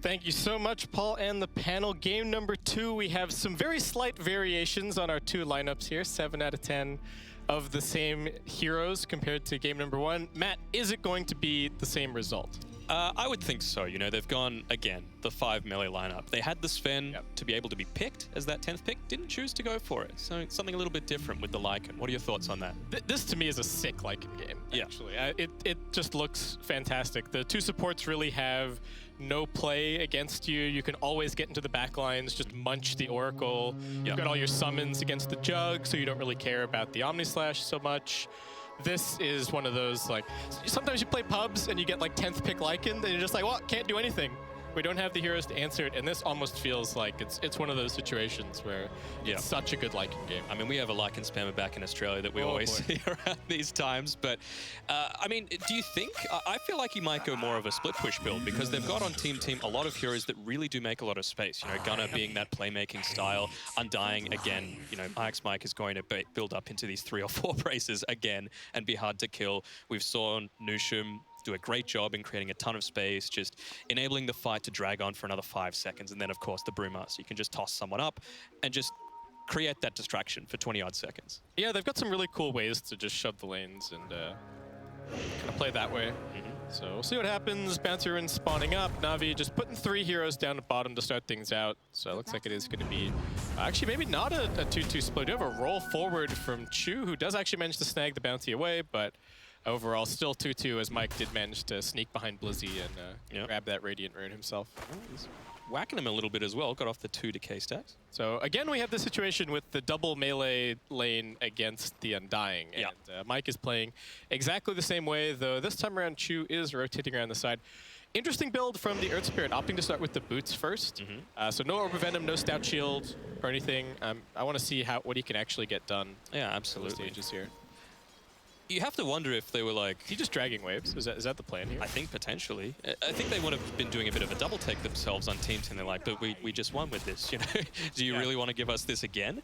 Thank you so much, Paul and the panel. Game number 2, we have some very slight variations on our 2 lineups here. 7 out of 10 of the same heroes compared to game number 1. Matt, is it going to be the same result? I would think so. You know, they've gone, again, the 5 melee lineup. They had the Sven to be able to be picked as that 10th pick, didn't choose to go for it. So it's something a little bit different with the Lycan. What are your thoughts on that? This, to me, is a sick Lycan game, actually. It just looks fantastic. The 2 supports really have no play against you. You can always get into the back lines, just munch the Oracle. You've got all your summons against the Jug, so you don't really care about the Omnislash so much. This is one of those, like, sometimes you play pubs and you get like 10th pick Lycan, and you're just like, well, can't do anything. We don't have the heroes to answer it, and this almost feels like it's one of those situations where it's such a good Lycan game. I mean, we have a Lycan spammer back in Australia that we always see around these times, but I mean, do you think, I feel like he might go more of a split push build, because they've got on Team a lot of heroes that really do make a lot of space. You know, Gunnar being that playmaking style, Undying again, you know, Ix Mike is going to build up into these 3 or 4 braces again and be hard to kill. We've saw Nushum do a great job in creating a ton of space, just enabling the fight to drag on for another 5 seconds. And then, of course, the Bruma, so you can just toss someone up and just create that distraction for 20-odd seconds. Yeah, they've got some really cool ways to just shove the lanes and kind of play that way. So we'll see what happens. Bouncer in spawning up. Na'Vi just putting 3 heroes down at bottom to start things out. So it looks like it is going to be actually maybe not a 2-2 split. We do have a roll forward from Chu, who does actually manage to snag the bounty away, but overall, still 2-2, as Mike did manage to sneak behind Blizzy and grab that Radiant Rune himself. He's whacking him a little bit as well, got off the 2 decay stacks. So again, we have the situation with the double melee lane against the Undying. And Mike is playing exactly the same way, though this time around Chu is rotating around the side. Interesting build from the Earth Spirit, opting to start with the boots first. So no Orb of Venom, no Stout Shield or anything. I want to see what he can actually get done. Yeah, absolutely. Stages here. You have to wonder if they were like... Is he just dragging waves? Is that the plan here? I think potentially. I think they would have been doing a bit of a double take themselves on teams, and they're like, but we just won with this, you know? Do you really want to give us this again?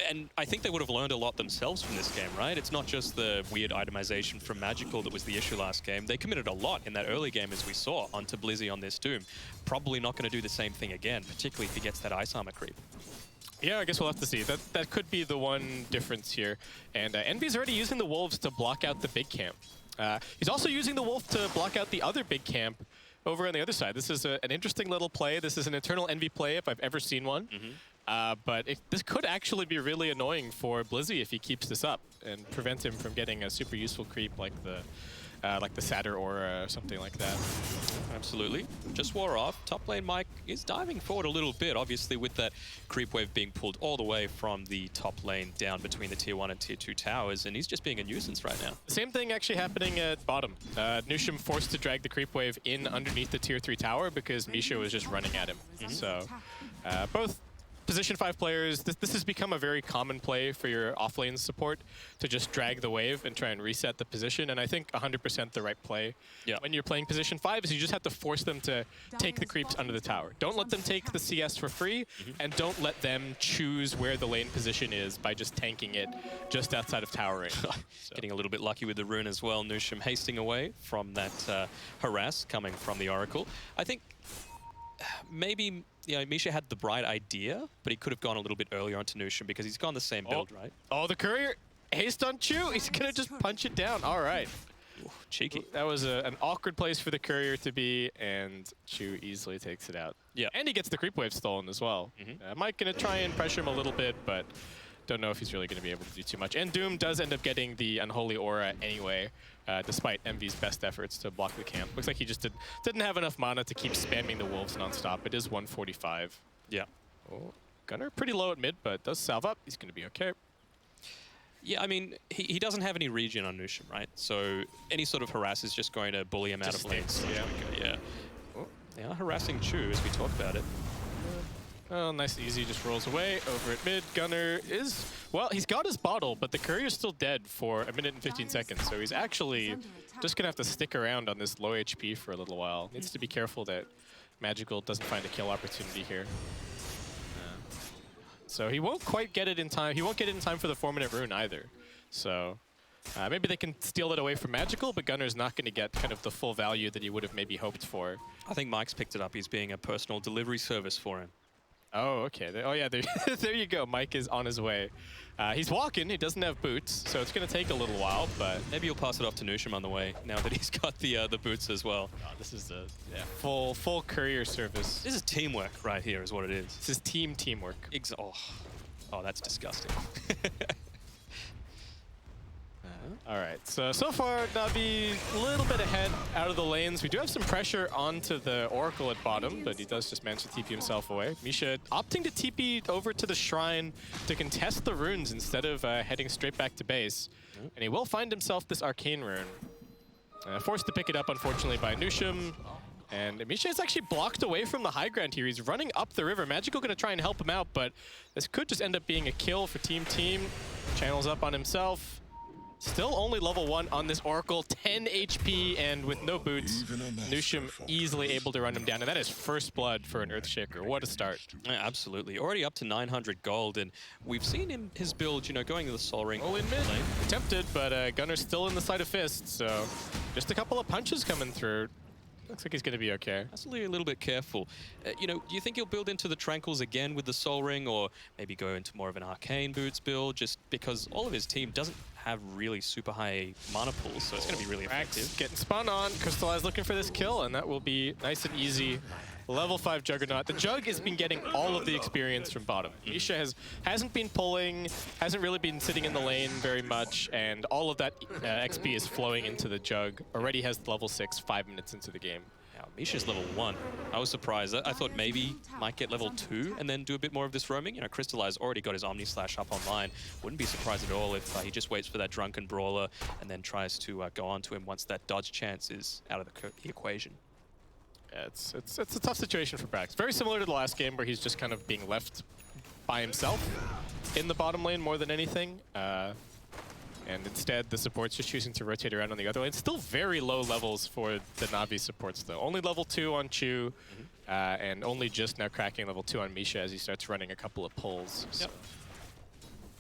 And I think they would have learned a lot themselves from this game, right? It's not just the weird itemization from Magical that was the issue last game. They committed a lot in that early game, as we saw, onto Blizzy on this Doom. Probably not going to do the same thing again, particularly if he gets that Ice Armor creep. Yeah, I guess we'll have to see. That could be the one difference here. And Envy's already using the Wolves to block out the big camp. He's also using the Wolf to block out the other big camp over on the other side. This is an interesting little play. This is an Eternal Envy play if I've ever seen one. But this could actually be really annoying for Blizzy if he keeps this up and prevents him from getting a super useful creep like the Satyr Aura or something like that. Absolutely. Just wore off. Top lane Mike is diving forward a little bit, obviously with that creep wave being pulled all the way from the top lane down between the tier 1 and tier 2 towers, and he's just being a nuisance right now. Same thing actually happening at bottom. Nushum forced to drag the creep wave in underneath the tier 3 tower because Misha was just running at him. So both Position 5 players, this has become a very common play for your offlane support to just drag the wave and try and reset the position, and I think 100% the right play when you're playing Position 5 is you just have to force them to take the creeps under the tower. Don't let them take the CS for free, and don't let them choose where the lane position is by just tanking it just outside of tower range. Getting a little bit lucky with the rune as well. Nushum hasting away from that harass coming from the Oracle. I think maybe Misha had the bright idea, but he could have gone a little bit earlier onto Nushum because he's gone the same build, right? Oh, the courier haste on Chu. He's going to just punch it down. All right. Ooh, cheeky. That was an awkward place for the courier to be, and Chu easily takes it out. Yeah, and he gets the creep wave stolen as well. Mike going to try and pressure him a little bit, but don't know if he's really going to be able to do too much. And Doom does end up getting the Unholy Aura anyway, despite Envy's best efforts to block the camp. Looks like he just didn't have enough mana to keep spamming the Wolves nonstop. It is 145. Yeah. Oh, Gunnar pretty low at mid, but does salve up. He's going to be okay. Yeah, I mean, he doesn't have any regen on Nushum, right? So any sort of harass is just going to bully him out of lanes. Yeah. Oh, they are harassing Chu as we talk about it. Oh, nice and easy, just rolls away. Over at mid, Gunnar is, well, he's got his bottle, but the courier's still dead for 1 minute and 15 seconds, so he's actually just gonna have to stick around on this low HP for a little while. Needs to be careful that Magical doesn't find a kill opportunity here. So he won't quite get it in time. He won't get it in time for the 4-minute rune either. So Maybe they can steal it away from Magical, but Gunner's not going to get kind of the full value that he would have maybe hoped for. I think Mike's picked it up. He's being a personal delivery service for him. Oh, okay. Oh, yeah, there, there you go. Mike is on his way. He's walking. He doesn't have boots, so it's going to take a little while, but... Maybe you'll pass it off to Nusham on the way, now that he's got the boots as well. Oh, this is a full courier service. This is teamwork right here is what it is. This is teamwork. Oh, that's disgusting. All right, so far, Navi a little bit ahead out of the lanes. We do have some pressure onto the Oracle at bottom, but he does just manage to TP himself away. Misha opting to TP over to the Shrine to contest the runes instead of heading straight back to base. And he will find himself this Arcane rune. Forced to pick it up, unfortunately, by Nusham. And Misha is actually blocked away from the high ground here. He's running up the river. Magical going to try and help him out, but this could just end up being a kill for Team. Channels up on himself. Still only level 1 on this Oracle, 10 HP, and with no boots, Nusham easily able to run him down. And that is first blood for an Earthshaker. What a start. Yeah, absolutely. Already up to 900 gold, and we've seen his build, you know, going to the Soul Ring. Oh, in mid. Tempted, but Gunner's still in the side of Fist, so just a couple of punches coming through. Looks like he's going to be okay. That's a little bit careful. You know, do you think he'll build into the Tranquils again with the Soul Ring, or maybe go into more of an Arcane Boots build, just because all of his team doesn't have really super high mana pools, so it's going to be really effective. Getting spun on. Crystallize looking for this kill, and that will be nice and easy. Level 5 Juggernaut. The Jug has been getting all of the experience from bottom. Misha hasn't been pulling, hasn't really been sitting in the lane very much, and all of that XP is flowing into the Jug. Already has level 6, 5 minutes into the game. Yeah, Misha's level 1. I was surprised. I thought maybe might get level 2 and then do a bit more of this roaming. You know, Crystallize already got his Omni Slash up online. Wouldn't be surprised at all if he just waits for that Drunken Brawler and then tries to go onto him once that dodge chance is out of the equation. Yeah, it's a tough situation for Brax. Very similar to the last game where he's just kind of being left by himself in the bottom lane more than anything. And instead, the support's just choosing to rotate around on the other lane. Still very low levels for the Navi supports, though. Only level 2 on Chu, and only just now cracking level 2 on Misha as he starts running a couple of pulls. So. Yep.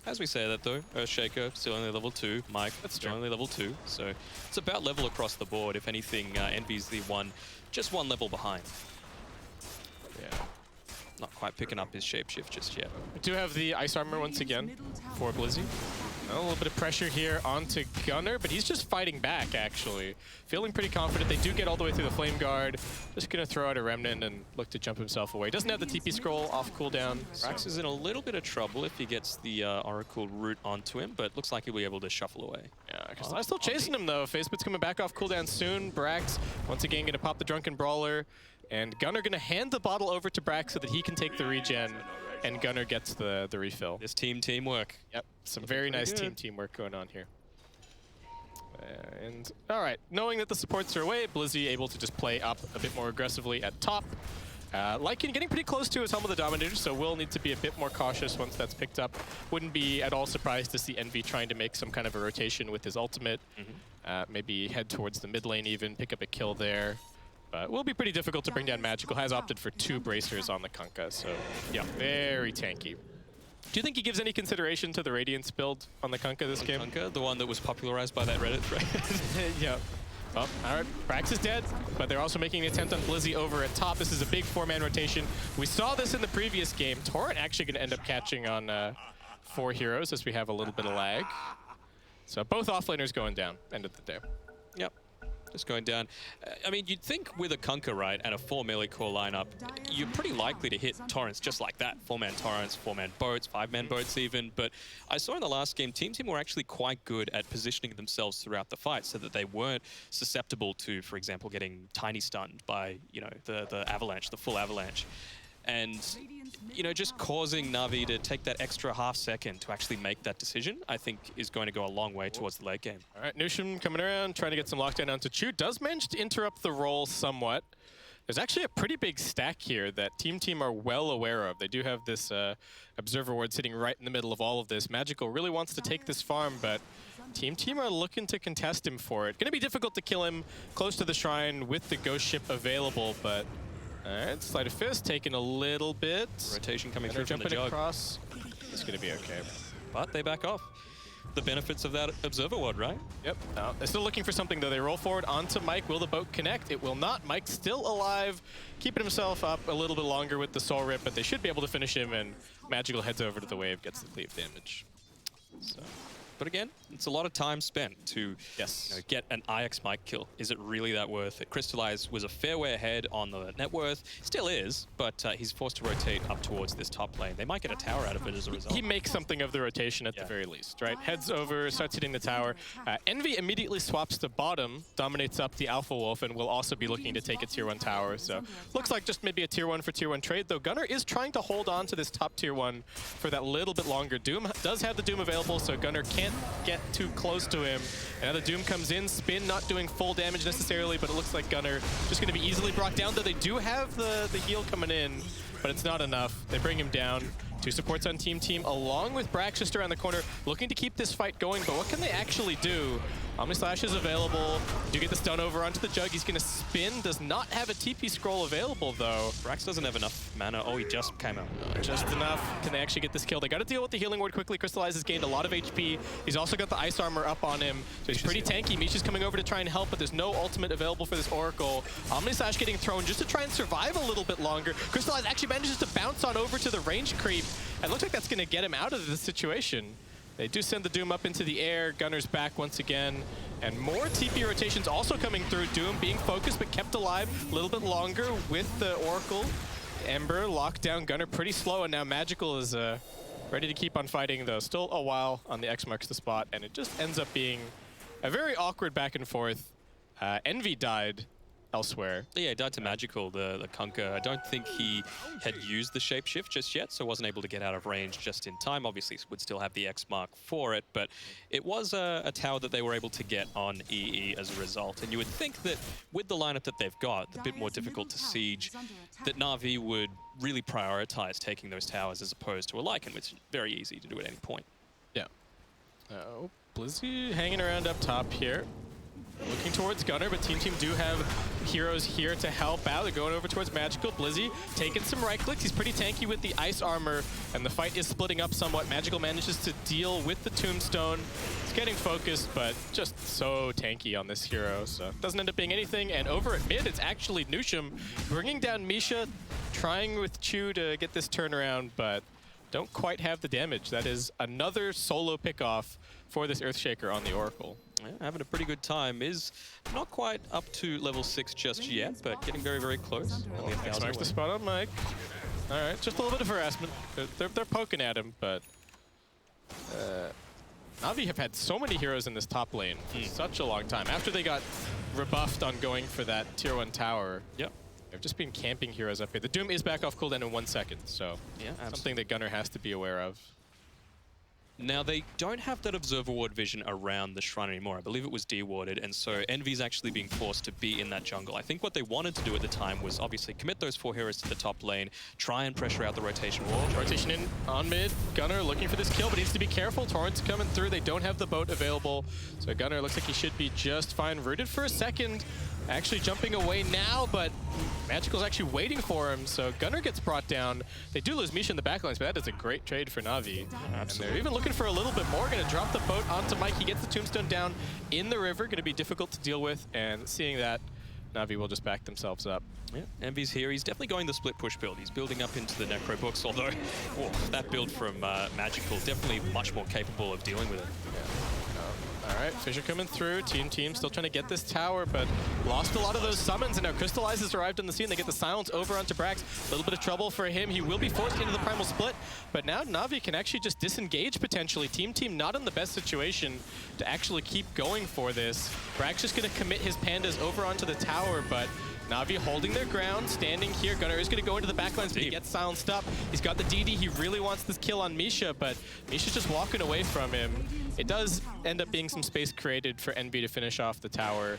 As we say that, though, Earthshaker still only level 2. Mike, still only level 2. So it's about level across the board. If anything, Envy's the just one level behind. Yeah. Not quite picking up his shapeshift just yet. We do have the Ice Armor once again for Blizzy. A little bit of pressure here onto Gunner, but he's just fighting back, actually. Feeling pretty confident. They do get all the way through the Flame Guard. Just going to throw out a Remnant and look to jump himself away. Doesn't have the TP scroll off cooldown. Brax is in a little bit of trouble if he gets the Oracle root onto him, but looks like he'll be able to shuffle away. Yeah, I'm still chasing him, though. Facebit's coming back off cooldown soon. Brax, once again, going to pop the Drunken Brawler. And Gunner going to hand the bottle over to Brax so that he can take the regen, and Gunner gets the refill. This teamwork. Yep, some very nice teamwork going on here. And all right, knowing that the supports are away, Blizzy able to just play up a bit more aggressively at top. Lycan getting pretty close to his Helm of the Dominator, so will need to be a bit more cautious once that's picked up. Wouldn't be at all surprised to see Envy trying to make some kind of a rotation with his ultimate. Maybe head towards the mid lane even, pick up a kill there. But will be pretty difficult to bring down Magical. Has opted for 2 bracers on the Kunkka, so yeah, very tanky. Do you think he gives any consideration to the Radiance build on the Kunkka this game? Kunkka, the one that was popularized by that Reddit thread. Yeah. Well, all right, Brax is dead, but they're also making an attempt on Blizzy over at top. This is a big 4-man rotation. We saw this in the previous game. Torrent actually going to end up catching on 4 heroes as we have a little bit of lag. So both offlaners going down, end of the day. Yep. Just going down. I mean, you'd think with a Kunkka, right, and a 4 melee core lineup, you're pretty likely to hit torrents just like that. 4-man torrents, 4-man boats, 5-man boats even. But I saw in the last game, Team were actually quite good at positioning themselves throughout the fight so that they weren't susceptible to, for example, getting tiny stunned by, you know, the avalanche, the full avalanche. And, you know, just causing Navi to take that extra half second to actually make that decision, I think is going to go a long way towards the late game. All right, Nusham coming around, trying to get some lockdown onto Chu. Does manage to interrupt the roll somewhat. There's actually a pretty big stack here that Team are well aware of. They do have this Observer Ward sitting right in the middle of all of this. Magical really wants to take this farm, but Team are looking to contest him for it. Gonna be difficult to kill him close to the Shrine with the Ghost Ship available, but alright, Sleight of Fist taking a little bit. Rotation coming through from the Jug. Across. It's going to be okay. But they back off. the benefits of that Observer Ward, right? Yep. They're still looking for something, though. They roll forward onto Mike. Will the boat connect? It will not. Mike's still alive, keeping himself up a little bit longer with the Soul Rip, but they should be able to finish him, and Magical heads over to the wave, gets the cleave damage. So. But again, it's a lot of time spent to get an IX Mike kill. Is it really that worth it? Crystallize was a fair way ahead on the net worth. Still is, but he's forced to rotate up towards this top lane. They might get a tower out of it as a result. He makes something of the rotation at the very least, right? Heads over, starts hitting the tower. Envy immediately swaps to bottom, dominates up the Alpha Wolf, and will also be looking to take a tier 1 tower. So looks like just maybe a tier 1 for tier 1 trade, though Gunnar is trying to hold on to this top tier 1 for that little bit longer. Doom does have the Doom available, so Gunnar can't get too close to him. And now the Doom comes in, Spin not doing full damage necessarily, but it looks like Gunnar just going to be easily brought down, though they do have the heal coming in, but it's not enough. They bring him down. 2 supports on team, along with Brax just around the corner, looking to keep this fight going, but what can they actually do? Omni Slash is available. Do get the stun over onto the Jug. He's going to spin. Does not have a TP scroll available, though. Brax doesn't have enough mana. Oh, he just came out. Just enough. Can they actually get this kill? They got to deal with the healing ward quickly. Crystallize has gained a lot of HP. He's also got the ice armor up on him, so he's pretty tanky. Misha's coming over to try and help, but there's no ultimate available for this Oracle. Omni Slash getting thrown just to try and survive a little bit longer. Crystallize actually manages to bounce on over to the range creep, and looks like that's going to get him out of this situation. They do send the Doom up into the air. Gunnar's back once again. And more TP rotations also coming through. Doom being focused but kept alive a little bit longer with the Oracle. Ember locked down Gunnar pretty slow, and now Magical is ready to keep on fighting, though. Still a while on the X marks the spot, and it just ends up being a very awkward back and forth. Envy died elsewhere. Yeah, he died to Magical, the Kunkka. I don't think he had used the shapeshift just yet, so wasn't able to get out of range just in time. Obviously, would still have the X mark for it, but it was a tower that they were able to get on EE as a result. And you would think that with the lineup that they've got, a bit more difficult to siege, that Na'Vi would really prioritize taking those towers as opposed to a Lycan, which is very easy to do at any point. Yeah. Oh, Blizzy hanging around up top here. Looking towards Gunnar, but Team do have heroes here to help out. They're going over towards Magical. Blizzy taking some right clicks. He's pretty tanky with the ice armor, and the fight is splitting up somewhat. Magical manages to deal with the tombstone. He's getting focused, but just so tanky on this hero, so doesn't end up being anything. And over at mid, it's actually Nusham bringing down Misha, trying with Chu to get this turnaround, but don't quite have the damage. That is another solo pickoff for this Earthshaker on the Oracle. Yeah, having a pretty good time. Is not quite up to level 6 just yet, but getting very, very close. Only 1,000 Marks the spot on Mike. All right, just a little bit of harassment. They're poking at him, but Na'Vi have had so many heroes in this top lane for such a long time. After they got rebuffed on going for that tier 1 tower, they've just been camping heroes up here. The Doom is back off cooldown in 1 second, so something that Gunnar has to be aware of. Now, they don't have that Observer Ward vision around the shrine anymore. I believe it was dewarded, and so Envy's actually being forced to be in that jungle. I think what they wanted to do at the time was obviously commit those 4 heroes to the top lane, try and pressure out the rotation wall. Rotation in on mid. Gunnar looking for this kill, but needs to be careful. Torrent's coming through. They don't have the boat available, so Gunnar looks like he should be just fine. Rooted for a second. Actually jumping away now, but Magical's actually waiting for him, so Gunnar gets brought down. They do lose Misha in the backlines, but that is a great trade for Na'Vi. And they're even looking for a little bit more. Gonna drop the boat onto Mike. He gets the tombstone down in the river. Gonna be difficult to deal with, and seeing that, Na'Vi will just back themselves up. Yeah, Envy's here. He's definitely going the split push build. He's building up into the Necro books, although that build from Magical definitely much more capable of dealing with it. All right, Fissure coming through. Team still trying to get this tower, but lost a lot of those summons, and now Crystallize has arrived on the scene. They get the silence over onto Brax. A little bit of trouble for him. He will be forced into the primal split, but now Na'Vi can actually just disengage potentially. Team not in the best situation to actually keep going for this. Brax just going to commit his pandas over onto the tower, but Na'Vi holding their ground, standing here. Gunnar is going to go into the backlines, but he gets silenced up. He's got the DD. He really wants this kill on Misha, but Misha's just walking away from him. It does end up being some space created for Envy to finish off the tower,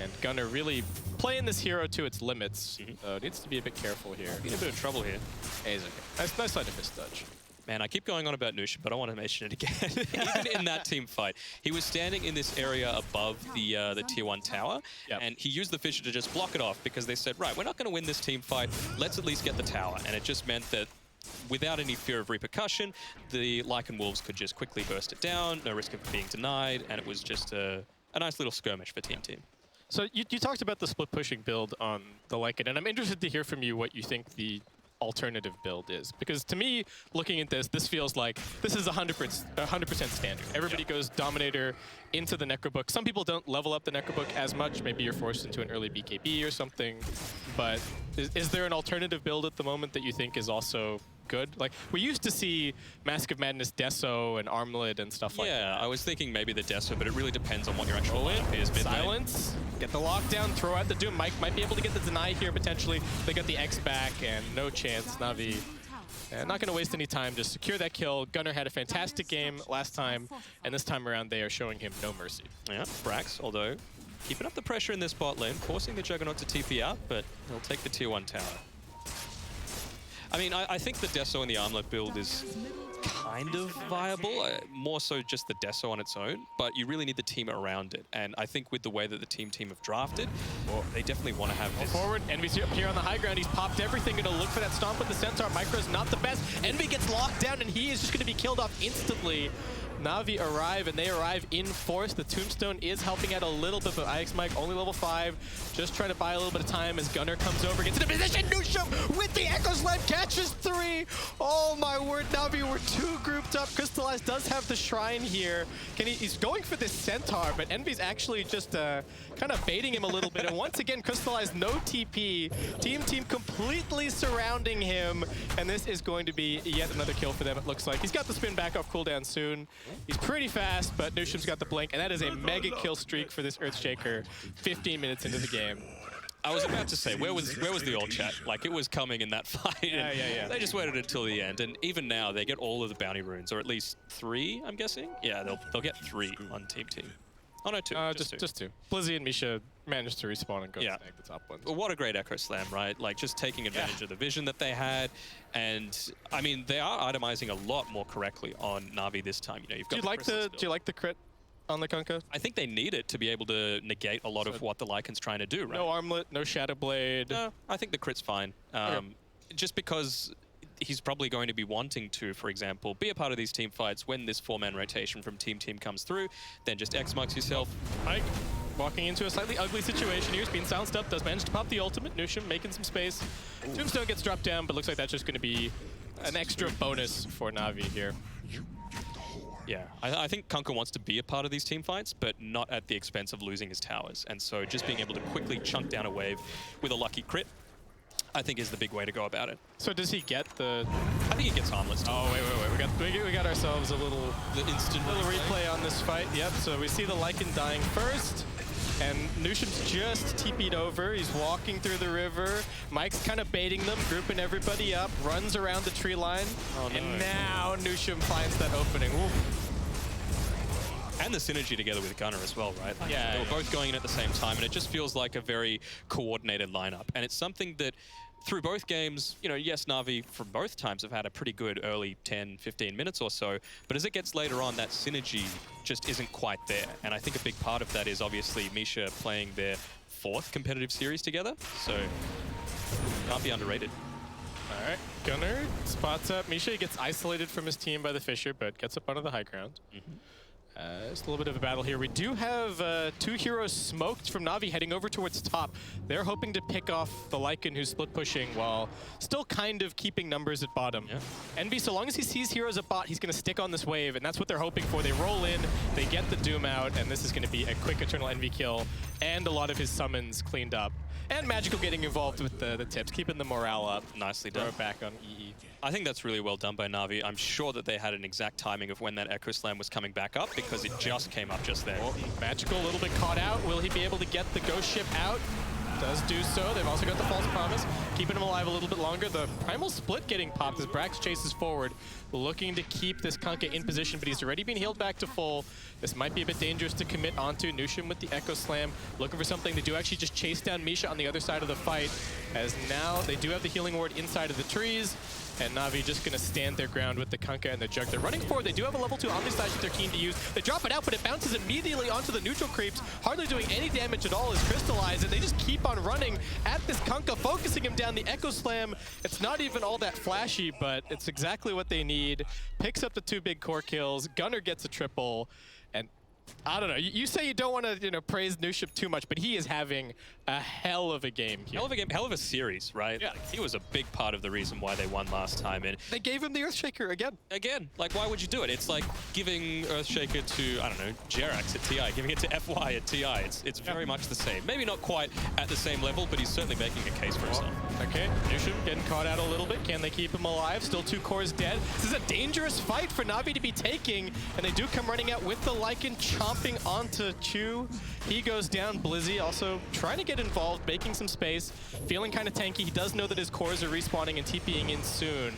and Gunnar really playing this hero to its limits. So needs to be a bit careful here. In a bit of trouble here. Hey, it's okay. Nice side of his dodge. Man, I keep going on about Nush, but I want to mention it again. Even in that team fight, he was standing in this area above the tier 1 tower, and he used the Fissure to just block it off because they said, right, we're not going to win this team fight. Let's at least get the tower. And it just meant that without any fear of repercussion, the Lycan Wolves could just quickly burst it down, no risk of being denied, and it was just a nice little skirmish for Team Team. So you talked about the split pushing build on the Lycan, and I'm interested to hear from you what you think the alternative build is. Because to me, looking at this feels like this is 100% standard. Everybody goes Dominator into the Necrobook. Some people don't level up the Necrobook as much. Maybe you're forced into an early BKB or something. But is there an alternative build at the moment that you think is also good? Like, we used to see Mask of Madness Deso and Armlet and stuff like that. Yeah, I was thinking maybe the Deso, but it really depends on what your actual lineup is. Silence, get the lockdown, throw out the Doom. Mike might be able to get the deny here potentially. They got the X back and no chance. Na'Vi not going to waste any time, just secure that kill. Gunnar had a fantastic game last time, and this time around they are showing him no mercy. Yeah, Brax, although keeping up the pressure in this bot lane, forcing the Juggernaut to TP out, but he'll take the tier 1 tower. I mean, I think the Deso and the Armlet build is kind of viable, more so just the Deso on its own, but you really need the team around it. And I think with the way that the team have drafted, they definitely want to have this. Forward, Envy's up here on the high ground. He's popped everything, gonna look for that stomp with the Centaur. Micro's not the best. Envy gets locked down, and he is just gonna be killed off instantly. Na'Vi arrive, and they arrive in force. The Tombstone is helping out a little bit, but IX Mike only level 5. Just trying to buy a little bit of time as Gunnar comes over, gets into position. Nusham with the Echo Slam catches 3. Oh my word, Na'Vi were 2 grouped up. Crystallize does have the Shrine here. He's going for this Centaur, but Envy's actually just kind of baiting him a little bit. And once again, Crystallize no TP. Team completely surrounding him, and this is going to be yet another kill for them, it looks like. He's got the spin back off cooldown soon. He's pretty fast, but Nusham's got the blink, and that is a mega kill streak for this Earthshaker 15 minutes into the game. I was about to say, where was the old chat? Like, it was coming in that fight. Yeah. They just waited until the end, and even now, they get all of the bounty runes, or at least 3, I'm guessing? Yeah, they'll get 3 on Team. Oh, no, 2. Just 2. Blizzy and Misha managed to respawn and go snag the top one. Well, what a great Echo Slam, right? Like, just taking advantage of the vision that they had. And, I mean, they are itemizing a lot more correctly on Na'Vi this time. You know, you've got do you like the crit on the Kunkka? I think they need it to be able to negate a lot of what the Lycan's trying to do, right? No Armlet, no Shadow Blade. No, I think the crit's fine. Just because he's probably going to be wanting to, for example, be a part of these team fights when this 4-man rotation from team comes through, then just X-marks yourself. Mike walking into a slightly ugly situation here. He's being silenced up, does manage to pop the ultimate. Nusham making some space. Tombstone gets dropped down, but looks like that's just going to be an extra bonus for Na'Vi here. Yeah, I think Kunkka wants to be a part of these team fights, but not at the expense of losing his towers. And so just being able to quickly chunk down a wave with a lucky crit, I think is the big way to go about it. So does he get the... I think he gets harmless. Oh, wait. We got ourselves a little replay on this fight. Yep, so we see the Lycan dying first. And Nusham's just TP'd over. He's walking through the river. Mike's kind of baiting them, grouping everybody up, runs around the tree line. Oh, no. And now Nusham finds that opening. Oof. And the synergy together with Gunnar as well, right? Like, yeah. They were both going in at the same time, and it just feels like a very coordinated lineup. And it's something that through both games, you know, yes, Na'Vi from both times have had a pretty good early 10, 15 minutes or so, but as it gets later on, that synergy just isn't quite there. And I think a big part of that is obviously Misha playing their 4th competitive series together, so can't be underrated. All right, Gunnar spots up Misha. He gets isolated from his team by the Fissure, but gets up onto the high ground. Just a little bit of a battle here. We do have 2 heroes smoked from Na'Vi heading over towards top. They're hoping to pick off the Lycan who's split pushing while still kind of keeping numbers at bottom. Yeah. Envy, so long as he sees heroes at bot, he's going to stick on this wave, and that's what they're hoping for. They roll in, they get the Doom out, and this is going to be a quick Eternal Envy kill and a lot of his summons cleaned up. And Magical getting involved with the tips, keeping the morale up. Nicely done. Throw it back on EE. I think that's really well done by Na'Vi. I'm sure that they had an exact timing of when that Echo Slam was coming back up because it just came up just there. Magical a little bit caught out. Will he be able to get the Ghost Ship out? Does do so. They've also got the False Promise, keeping him alive a little bit longer. The Primal Split getting popped as Brax chases forward, looking to keep this Kunkka in position, but he's already been healed back to full. This might be a bit dangerous to commit onto. Nusham with the Echo Slam, looking for something. They do actually just chase down Misha on the other side of the fight, as now they do have the Healing Ward inside of the trees. and Na'Vi just going to stand their ground with the Kunkka and the Jug. They're running forward. They do have a level 2 Omni Slash that they're keen to use. They drop it out, but it bounces immediately onto the neutral creeps, hardly doing any damage at all as Crystallize, and they just keep on running at this Kunkka, focusing him down. The Echo Slam, it's not even all that flashy, but it's exactly what they need. Picks up the 2 big core kills. Gunnar gets a triple, and I don't know. You say you don't want to, praise Nuship too much, but he is having a hell of a game here. Hell of a game, hell of a series, right? Yeah. Like, he was a big part of the reason why they won last time. And they gave him the Earthshaker again. Like, why would you do it? It's like giving Earthshaker to, I don't know, Jerax at TI, giving it to FY at TI. It's very much the same. Maybe not quite at the same level, but he's certainly making a case for himself. Okay, Nuship getting caught out a little bit. Can they keep him alive? Still 2 cores dead. This is a dangerous fight for Na'Vi to be taking, and they do come running out with the Lycan chomping onto Chu. He goes down. Blizzy also trying to get involved, making some space, feeling kind of tanky. He does know that his cores are respawning and TPing in soon.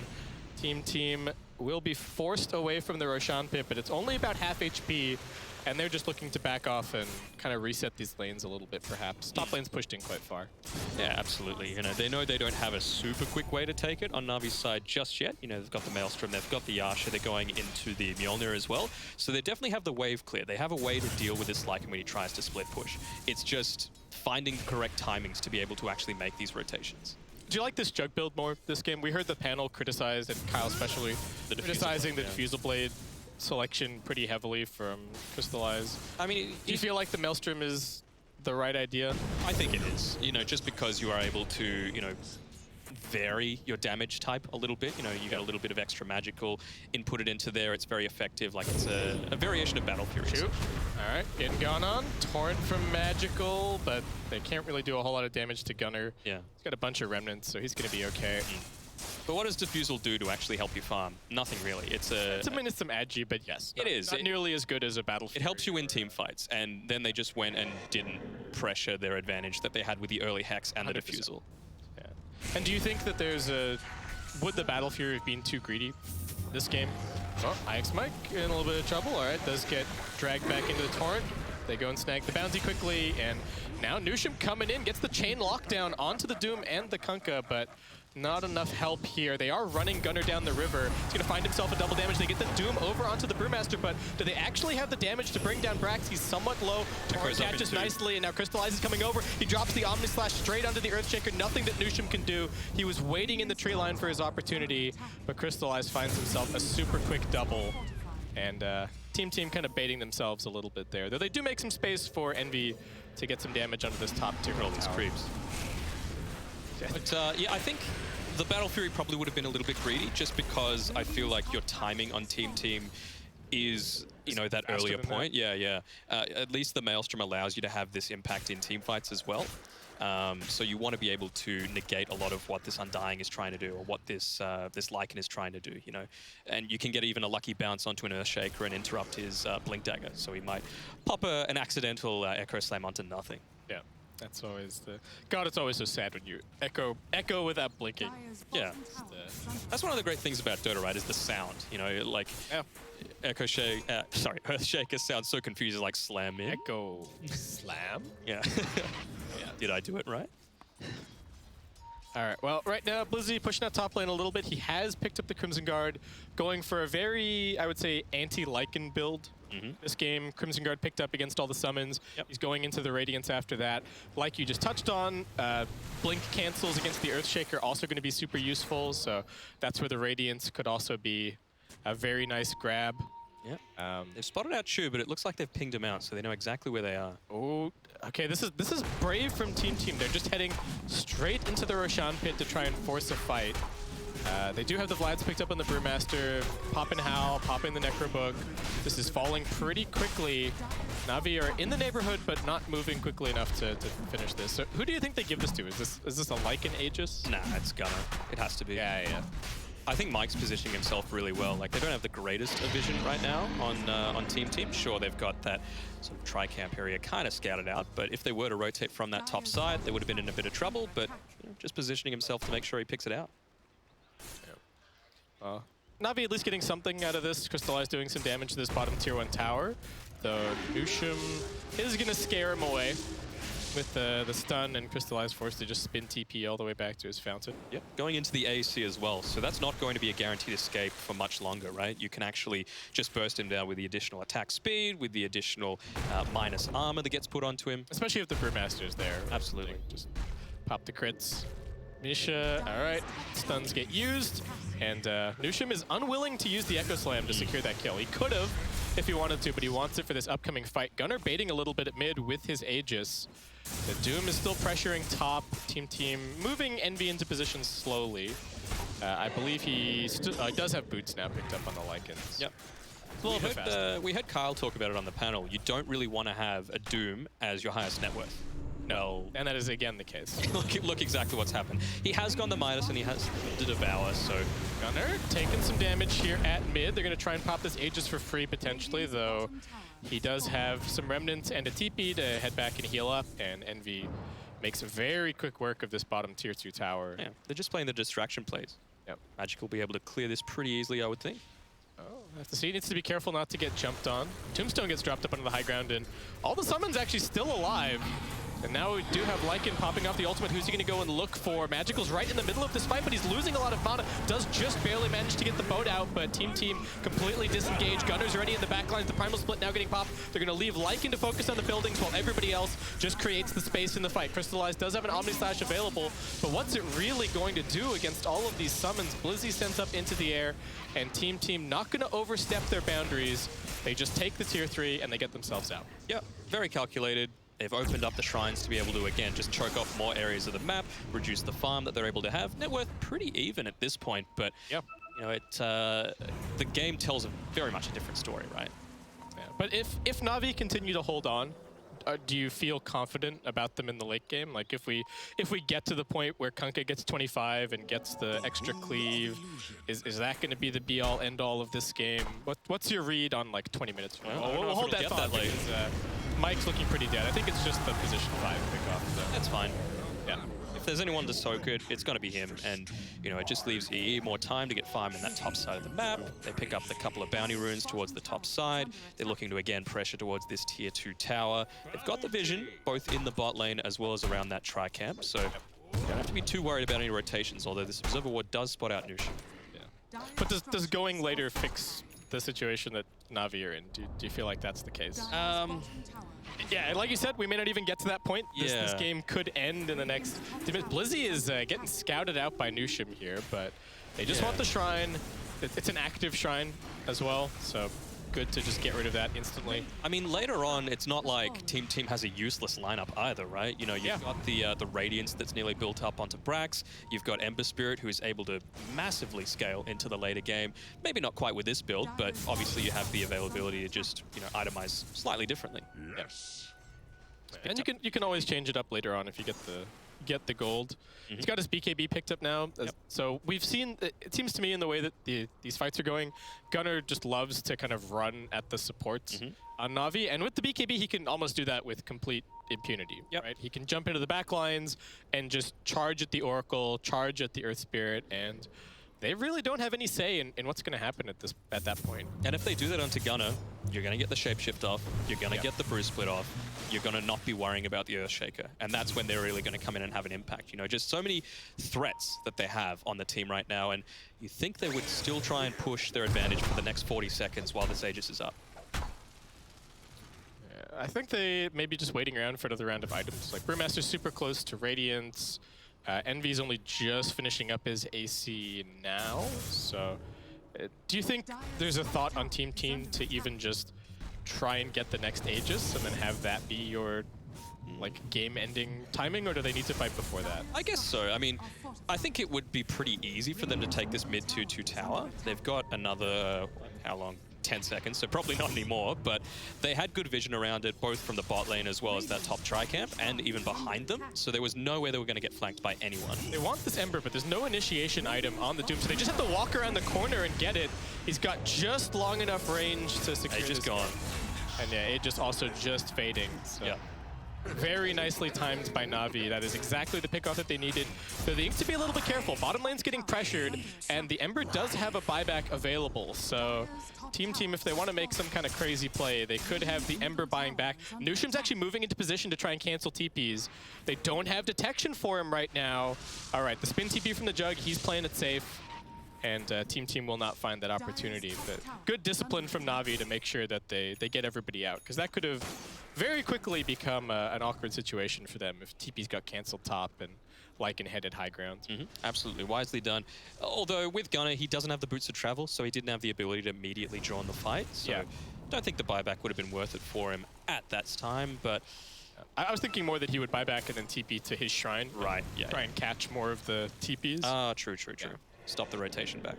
Team will be forced away from the Roshan pit, but it's only about half HP, and they're just looking to back off and kind of reset these lanes a little bit, perhaps. Top lane's pushed in quite far. Yeah, absolutely. They know they don't have a super quick way to take it on Navi's side just yet. They've got the Maelstrom, they've got the Yasha, they're going into the Mjolnir as well. So they definitely have the wave clear. They have a way to deal with this Lycan when he tries to split push. It's just finding the correct timings to be able to actually make these rotations. Do you like this Jug build more this game? We heard the panel criticize, and Kyle especially, criticizing the Diffusal Blade selection pretty heavily from Crystallize. I mean, do you feel like the Maelstrom is the right idea? I think it is. Just because you are able to, vary your damage type a little bit. You get a little bit of extra magical, input it into there. It's very effective. Like, it's a variation of Battle Fury. Shoot. All right, getting gone on. Torrent from magical, but they can't really do a whole lot of damage to Gunnar. Yeah. He's got a bunch of remnants, so he's going to be okay. But what does Diffusal do to actually help you farm? Nothing really. It's some agi, but yes. It is. Not nearly as good as a Battle Fury. It helps you win team fights, and then they just went and didn't pressure their advantage that they had with the early Hex and 100%. The Diffusal. Yeah. And do you think that would the Battle Fury have been too greedy this game? Oh, IX Mike in a little bit of trouble. All right, does get dragged back into the Torrent. They go and snag the bounty quickly, and now Nushim coming in, gets the chain lockdown onto the Doom and the Kunkka, but not enough help here. They are running Gunnar down the river. He's going to find himself a double damage. They get the Doom over onto the Brewmaster, but do they actually have the damage to bring down Brax? He's somewhat low. Torrent catches nicely, and now Crystallize is coming over. He drops the Omni Slash straight onto the Earthshaker. Nothing that Nushim can do. He was waiting in the tree line for his opportunity, but Crystallize finds himself a super quick double. And team kind of baiting themselves a little bit there. Though they do make some space for Envy to get some damage onto this top tier. All these creeps. But yeah, I think the Battle Fury probably would have been a little bit greedy, just because I feel like your timing on team is, that earlier point. Yeah. At least the Maelstrom allows you to have this impact in team fights as well. So you want to be able to negate a lot of what this Undying is trying to do, or what this Lycan is trying to do, And you can get even a lucky bounce onto an Earthshaker and interrupt his Blink Dagger. So he might pop an accidental Echo Slam onto nothing. Yeah. That's always God, it's always so sad when you echo without blinking. Yeah. That's one of the great things about Dota, right, is the sound. Like Earthshaker sounds so confusing, like slam in. Echo slam? Yeah. Did I do it right? All right, well, right now, Blizzy pushing out top lane a little bit. He has picked up the Crimson Guard, going for a very, I would say, anti-Lycan build. This game, Crimson Guard picked up against all the summons. He's going into the Radiance after that. Like you just touched on, Blink cancels against the Earthshaker, also going to be super useful. So that's where the Radiance could also be a very nice grab. Yeah. They've spotted out Chu, but it looks like they've pinged him out, so they know exactly where they are. Oh, okay. This is brave from Team. They're just heading straight into the Roshan pit to try and force a fight. They do have the Vlads picked up on the Brewmaster, popping Howl, popping the Necrobook. This is falling pretty quickly. Na'Vi are in the neighborhood, but not moving quickly enough to finish this. So who do you think they give this to? Is this a Lycan Aegis? Nah, it's Gunnar. It has to be. Yeah. I think Mike's positioning himself really well. Like, they don't have the greatest of vision right now on Team. Sure, they've got that sort of tri-camp area kind of scouted out, but if they were to rotate from that top side, they would have been in a bit of trouble, but just positioning himself to make sure he picks it out. Na'Vi at least getting something out of this. Crystallize doing some damage to this bottom tier 1 tower. Though Nushim is going to scare him away. with the stun and Crystallize forced to just spin TP all the way back to his fountain. Yep, going into the AC as well, so that's not going to be a guaranteed escape for much longer, right? You can actually just burst him down with the additional attack speed, with the additional minus armor that gets put onto him. Especially if the Brewmaster's there. Absolutely. Just pop the crits. Misha, all right, stuns get used, and Nushim is unwilling to use the Echo Slam to secure that kill. He could have if he wanted to, but he wants it for this upcoming fight. Gunnar baiting a little bit at mid with his Aegis. The Doom is still pressuring top. Team moving Envy into position slowly. I believe he does have boots now picked up on the Lycans. Yep. Well, we heard Kyle talk about it on the panel. You don't really want to have a Doom as your highest net worth. No. And that is again the case. Look exactly what's happened. He has gone the minus and he has the Devour, so... Gunnar taking some damage here at mid. They're going to try and pop this Aegis for free potentially, though he does have some Remnants and a TP to head back and heal up, and Envy makes very quick work of this bottom tier 2 tower. Yeah, they're just playing the distraction plays. Yep. Magic will be able to clear this pretty easily, I would think. Oh, have to see. He needs to be careful not to get jumped on. Tombstone gets dropped up onto the high ground, and all the summons actually still alive. And now we do have Lycan popping off the ultimate. Who's he going to go and look for? Magical's right in the middle of this fight, but he's losing a lot of mana. Does just barely manage to get the boat out, but Team completely disengaged. Gunner's already in the back lines. The Primal Split now getting popped. They're going to leave Lycan to focus on the buildings while everybody else just creates the space in the fight. Crystallize does have an Omni Slash available, but what's it really going to do against all of these summons? Blizzy sends up into the air, and Team not going to overstep their boundaries. They just take the tier 3 and they get themselves out. Yep, very calculated. They've opened up the shrines to be able to, again, just choke off more areas of the map, reduce the farm that they're able to have. Net worth pretty even at this point, but yep. You know, the game tells very much a different story, right? Yeah. But if Na'Vi continue to hold on, do you feel confident about them in the late game? Like if we get to the point where Kunkka gets 25 and gets the extra cleave, is that going to be the be-all, end-all of this game? What's your read on like 20 minutes from now? We'll hold that thought later. Mike's looking pretty dead. I think it's just the position 5 pickoff. So. That's fine. Yeah. If there's anyone to soak it, it's going to be him. And, you know, it just leaves EE more time to get farm in that top side of the map. They pick up the couple of bounty runes towards the top side. They're looking to, again, pressure towards this tier 2 tower. They've got the vision, both in the bot lane as well as around that tri-camp. So you don't have to be too worried about any rotations, although this Observer Ward does spot out Nushim. Yeah. But does going later fix the situation that Na'Vi are in? Do you feel like that's the case? Yeah, like you said, we may not even get to that point. This game could end in the next... Blizzy is getting scouted out by Nushim here, but they just want the shrine. It's an active shrine as well, so good to just get rid of that instantly. I mean, later on, it's not like Team has a useless lineup either, right? You know, you've got the Radiance that's nearly built up onto Brax. You've got Ember Spirit, who is able to massively scale into the later game. Maybe not quite with this build, but obviously you have the availability to just, you know, itemize slightly differently. Yes. And you can always change it up later on if you get the gold. He's got his BKB picked up now. So we've seen, it seems to me in the way that these fights are going, Gunnar just loves to kind of run at the supports on Na'Vi. And with the BKB, he can almost do that with complete impunity. Right? He can jump into the back lines and just charge at the Oracle, charge at the Earth Spirit, and they really don't have any say in what's going to happen at that point. And if they do that onto Gunnar, you're going to get the Shapeshift off, you're going to get the Brew Split off, you're going to not be worrying about the Earthshaker. And that's when they're really going to come in and have an impact. You know, just so many threats that they have on the team right now, and you think they would still try and push their advantage for the next 40 seconds while this Aegis is up. I think they may be just waiting around for another round of items. Like Brewmaster's super close to Radiance. Envy's only just finishing up his AC now, so do you think there's a thought on Team to even just try and get the next Aegis and then have that be your like game-ending timing, or do they need to fight before that? I guess so. I mean, I think it would be pretty easy for them to take this mid 2-2 tower. They've got another, how long? 10 seconds, so probably not anymore, but they had good vision around it, both from the bot lane as well as that top tri-camp, and even behind them, so there was no way they were going to get flanked by anyone. They want this Ember, but there's no initiation item on the Doom, so they just have to walk around the corner and get it. He's got just long enough range to secure Aegis this gone. And yeah, Aegis also just fading. So. Yeah. Very nicely timed by Na'Vi. That is exactly the pickoff that they needed. So they need to be a little bit careful. Bottom lane's getting pressured, and the Ember does have a buyback available. So Team, if they want to make some kind of crazy play, they could have the Ember buying back. Nusham's actually moving into position to try and cancel TPs. They don't have detection for him right now. All right, the spin TP from the Jug, he's playing it safe. And Team will not find that opportunity. But good discipline from Na'Vi to make sure that they get everybody out, because that could have very quickly become an awkward situation for them if TPs got canceled top and Lycan headed high ground. Absolutely, wisely done. Although with Gunnar, he doesn't have the boots of travel, so he didn't have the ability to immediately draw in the fight. So I don't think the buyback would have been worth it for him at that time, but... I was thinking more that he would buy back and then TP to his shrine. Right, yeah. Try and catch more of the TPs. True. Yeah. Stop the rotation back.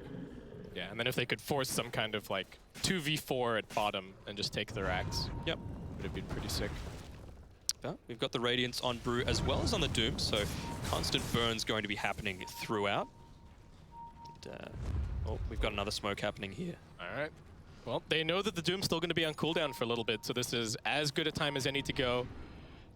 Yeah, and then if they could force some kind of like 2v4 at bottom and just take the racks. Yep. Would have been pretty sick. We've got the Radiance on Brew as well as on the Doom, so constant burns going to be happening throughout. And, we've got another smoke happening here. All right. Well, they know that the Doom's still going to be on cooldown for a little bit, so this is as good a time as any to go.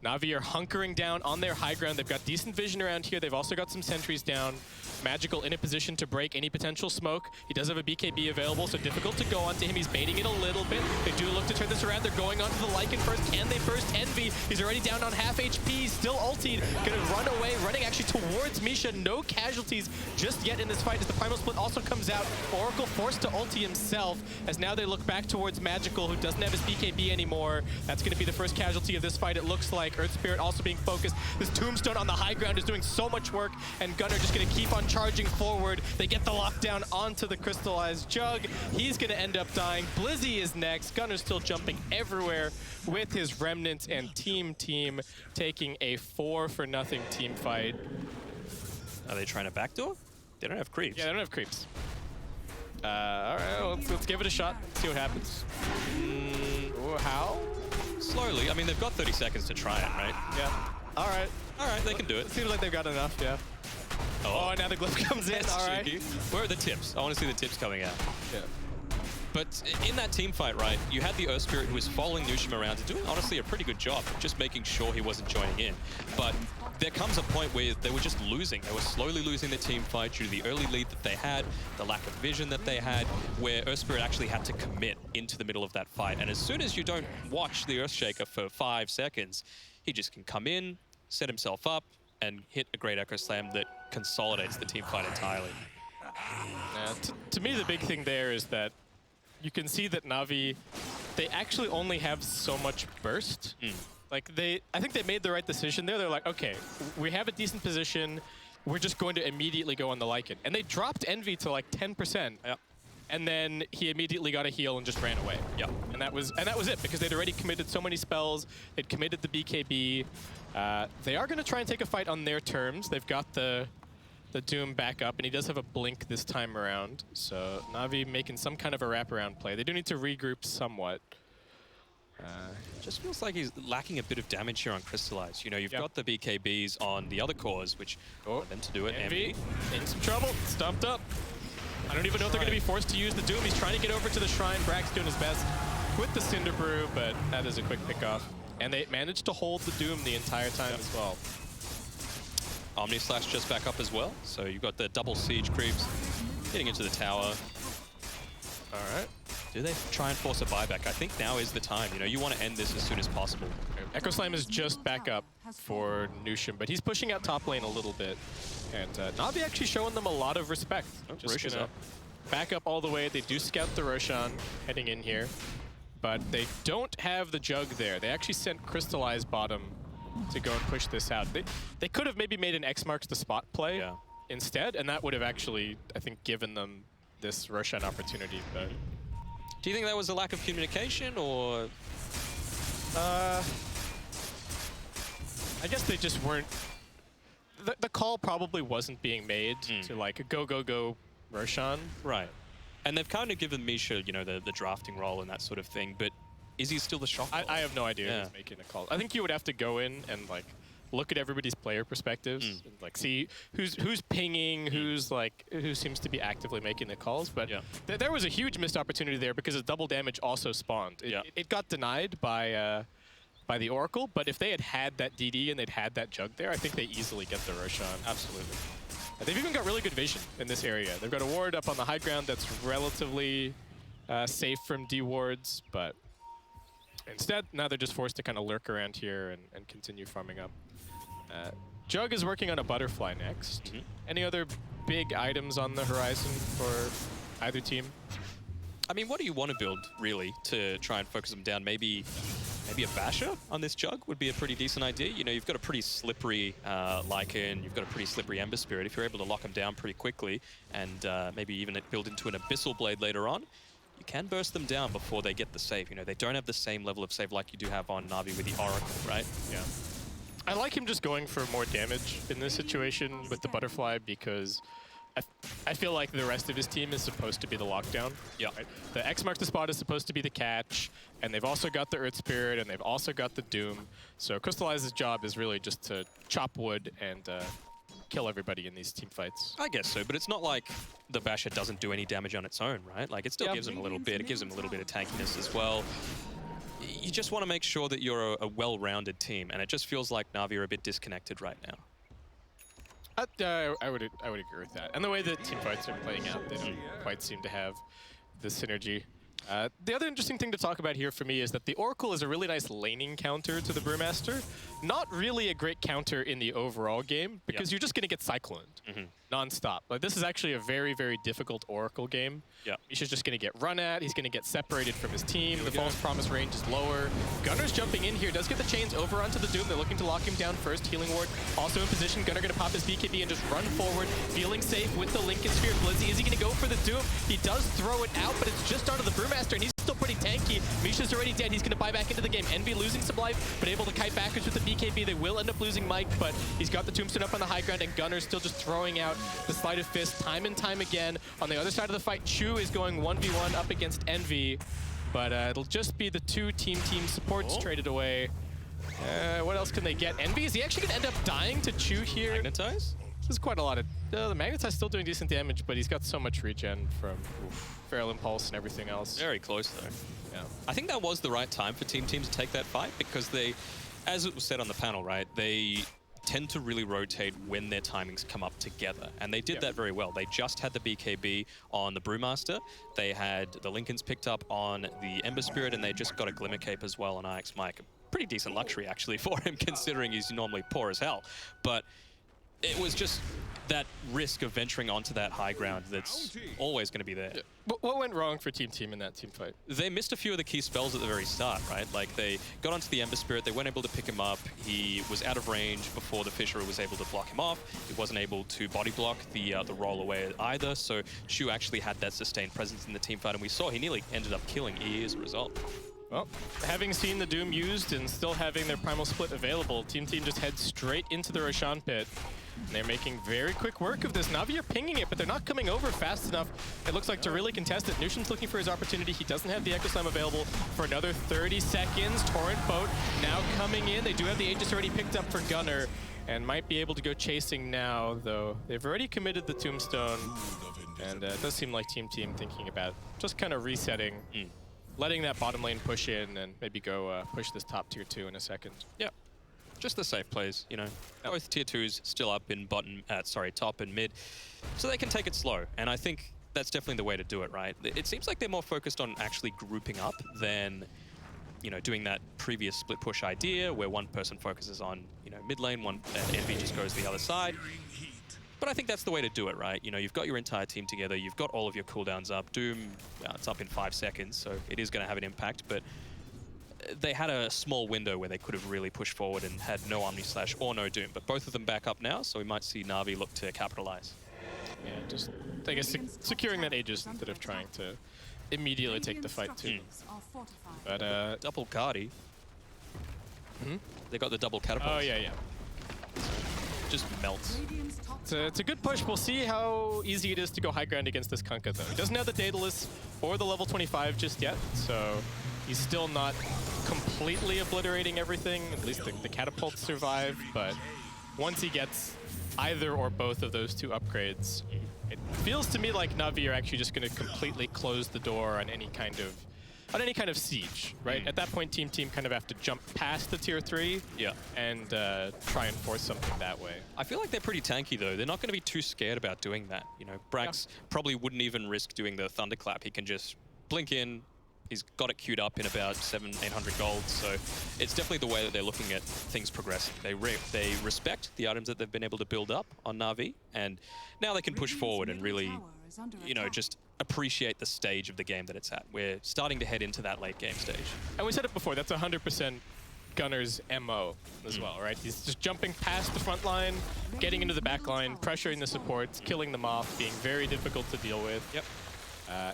Na'Vi are hunkering down on their high ground. They've got decent vision around here. They've also got some sentries down. Magical in a position to break any potential smoke. He does have a BKB available, so difficult to go onto him. He's baiting it a little bit. They do look to turn this around. They're going onto the Lycan first. Can they first Envy? He's already down on half HP. He's still ultied. Gonna run away, running actually towards Misha. No casualties just yet in this fight as the Primal Split also comes out. Oracle forced to ulti himself as now they look back towards Magical, who doesn't have his BKB anymore. That's gonna be the first casualty of this fight, it looks like. Earth Spirit also being focused. This Tombstone on the high ground is doing so much work, and Gunnar just gonna keep on charging forward. They get the lockdown onto the crystallized Jug. He's gonna end up dying. Blizzy is next. Gunnar's still jumping everywhere with his remnants, and Team taking a 4-0 team fight. Are they trying to backdoor? They don't have creeps. Yeah, they don't have creeps. All right, let's give it a shot. See what happens. How? Slowly. I mean, they've got 30 seconds to try it, right? Yeah. All right. All right, they can do it. Seems like they've got enough, yeah. Oh, now the glyph comes in. All right. Where are the tips? I want to see the tips coming out. Yeah. But in that team fight, right, you had the Earth Spirit who was following Nushim around and doing, honestly, a pretty good job of just making sure he wasn't joining in. But there comes a point where they were just losing. They were slowly losing the team fight due to the early lead that they had, the lack of vision that they had, where Earth Spirit actually had to commit into the middle of that fight. And as soon as you don't watch the Earthshaker for 5 seconds, he just can come in, set himself up, and hit a great Echo Slam that consolidates the team fight entirely. To me, the big thing there is that you can see that Na'Vi, they actually only have so much burst. Like I think they made the right decision there. They're like, okay, we have a decent position. We're just going to immediately go on the Lycan. And they dropped Envy to like 10%. Yep. And then he immediately got a heal and just ran away. Yep. And that was it, because they'd already committed so many spells. They'd committed the BKB. They are going to try and take a fight on their terms. They've got the Doom back up, and he does have a blink this time around. So Na'Vi making some kind of a wraparound play. They do need to regroup somewhat. Just feels like he's lacking a bit of damage here on Crystallize. You know, you've got the BKBs on the other cores, which want them to do it. Envy in some trouble, stumped up. I don't even know if they're going to be forced to use the Doom. He's trying to get over to the Shrine. Brack's doing his best with the Cinder Brew, but that is a quick pickoff. And they managed to hold the Doom the entire time as well. Omni Slash just back up as well. So you've got the double siege creeps getting into the tower. All right. Do they try and force a buyback? I think now is the time. You know, you want to end this as soon as possible. Echo Slam is just back up for Nushim, but he's pushing out top lane a little bit. And Na'Vi actually showing them a lot of respect. Just gonna back up all the way. They do scout the Roshan heading in here, but they don't have the Jug there. They actually sent Crystallize bottom to go and push this out. They could have maybe made an X marks the spot play instead, and that would have actually, I think, given them this Roshan opportunity. But do you think that was a lack of communication, or? I guess they just weren't. The call probably wasn't being made to like go Roshan. Right. And they've kind of given Misha, you know, the drafting role and that sort of thing, but is he still the shot caller? I have no idea who's making a call. I think you would have to go in and like look at everybody's player perspectives and like see who's pinging, who seems to be actively making the calls. But there was a huge missed opportunity there because the double damage also spawned. It got denied by by the Oracle, but if they had that DD and they'd had that Jug there, I think they easily get the Roshan. Absolutely. They've even got really good vision in this area. They've got a ward up on the high ground that's relatively safe from D wards, but instead, now they're just forced to kind of lurk around here and continue farming up. Jug is working on a butterfly next. Any other big items on the horizon for either team? I mean, what do you want to build, really, to try and focus them down? Maybe a Basher on this Jug would be a pretty decent idea. You know, you've got a pretty slippery Lycan, you've got a pretty slippery Ember Spirit. If you're able to lock them down pretty quickly and maybe even build into an Abyssal Blade later on, you can burst them down before they get the save. You know, they don't have the same level of save like you do have on Na'Vi with the Oracle, right? Yeah. I like him just going for more damage in this situation with the Butterfly because I feel like the rest of his team is supposed to be the lockdown. Yeah. Right? The X marks the spot is supposed to be the catch, and they've also got the Earth Spirit, and they've also got the Doom. So Crystallize's job is really just to chop wood and kill everybody in these team fights. I guess so, but it's not like the Basher doesn't do any damage on its own, right? Like, it still gives him a little bit. It gives him a little bit of tankiness as well. You just want to make sure that you're a well-rounded team, and it just feels like Na'Vi are a bit disconnected right now. I would agree with that. And the way that team fights are playing out, they don't quite seem to have the synergy. The other interesting thing to talk about here for me is that the Oracle is a really nice laning counter to the Brewmaster. Not really a great counter in the overall game because you're just going to get cycloned non-stop. Like, this is actually a very, very difficult Oracle game. Misha's just going to get run at. He's going to get separated from his team. The False Promise range is lower. Gunner's jumping in here. Does get the chains over onto the Doom. They're looking to lock him down first. Healing ward also in position. Gunner going to pop his BKB and just run forward. Feeling safe with the Lincoln Sphere. Blizzy, is he going to go for the Doom? He does throw it out, but it's just onto the Brewmaster, and he's still pretty tanky. Misha's already dead. He's going to buy back into the game. Envy losing some life, but able to kite backwards with the BKB. They will end up losing Mike, but he's got the Tombstone up on the high ground, and Gunner's still just throwing out the Sleight of Fist time and time again. On the other side of the fight, Chu is going 1v1 up against Envy, but it'll just be the two team supports traded away. What else can they get? Envy, is he actually going to end up dying to Chu here? Magnetize? This is quite a lot of... the Magnetize still doing decent damage, but he's got so much regen from Feral Impulse and everything else. Very close, though. Yeah. I think that was the right time for Team to take that fight because they, as it was said on the panel, right, they tend to really rotate when their timings come up together. And they did that very well. They just had the BKB on the Brewmaster. They had the Lincolns picked up on the Ember Spirit, and they just got a Glimmer Cape as well on IX Mike. Pretty decent luxury, actually, for him, considering he's normally poor as hell. But it was just that risk of venturing onto that high ground that's always going to be there. What went wrong for Team in that team fight? They missed a few of the key spells at the very start, right? Like, they got onto the Ember Spirit, they weren't able to pick him up, he was out of range before the Fisher was able to block him off, he wasn't able to body block the roll away either, so Shu actually had that sustained presence in the team fight, and we saw he nearly ended up killing EE as a result. Well, having seen the Doom used and still having their Primal Split available, Team just heads straight into the Roshan pit. And they're making very quick work of this. Na'Vi are pinging it, but they're not coming over fast enough, it looks like, to really contest it. Nushin's looking for his opportunity. He doesn't have the Echo Slam available for another 30 seconds. Torrent Boat now coming in. They do have the Aegis already picked up for Gunner and might be able to go chasing now, though they've already committed the Tombstone. And it does seem like Team thinking about just kind of resetting, letting that bottom lane push in and maybe go push this top tier 2 in a second. Yeah. Just the safe plays, you know. Both tier 2s still up in top and mid, so they can take it slow. And I think that's definitely the way to do it, right? It seems like they're more focused on actually grouping up than, you know, doing that previous split push idea where one person focuses on, you know, mid lane, and Envy just goes the other side. But I think that's the way to do it, right? You know, you've got your entire team together, you've got all of your cooldowns up. Doom, it's up in 5 seconds, so it is going to have an impact, but they had a small window where they could have really pushed forward and had no Omni Slash or no Doom, but both of them back up now, so we might see Na'Vi look to capitalize. Yeah, just, I guess, securing that Aegis instead of trying to immediately take the fight too. But double Guardi. They got the double catapult. Oh yeah. Just melts. It's a good push. We'll see how easy it is to go high ground against this Kunkka, though. He doesn't have the Daedalus or the level 25 just yet, so he's still not completely obliterating everything. At least the catapults survive, but once he gets either or both of those two upgrades, it feels to me like Na'Vi are actually just going to completely close the door on any kind of on any kind of siege, right? At that point, Team kind of have to jump past the tier 3 and try and force something that way. I feel like they're pretty tanky, though. They're not going to be too scared about doing that. You know, Brax probably wouldn't even risk doing the Thunderclap. He can just blink in. He's got it queued up in about 700-800 gold, so it's definitely the way that they're looking at things progressing. They respect the items that they've been able to build up on Na'Vi, and now they can push forward and really, you know, just appreciate the stage of the game that it's at. We're starting to head into that late game stage. And we said it before, that's 100% Gunner's MO as well, right? He's just jumping past the front line, getting into the back line, pressuring the supports, killing them off, being very difficult to deal with. Yep.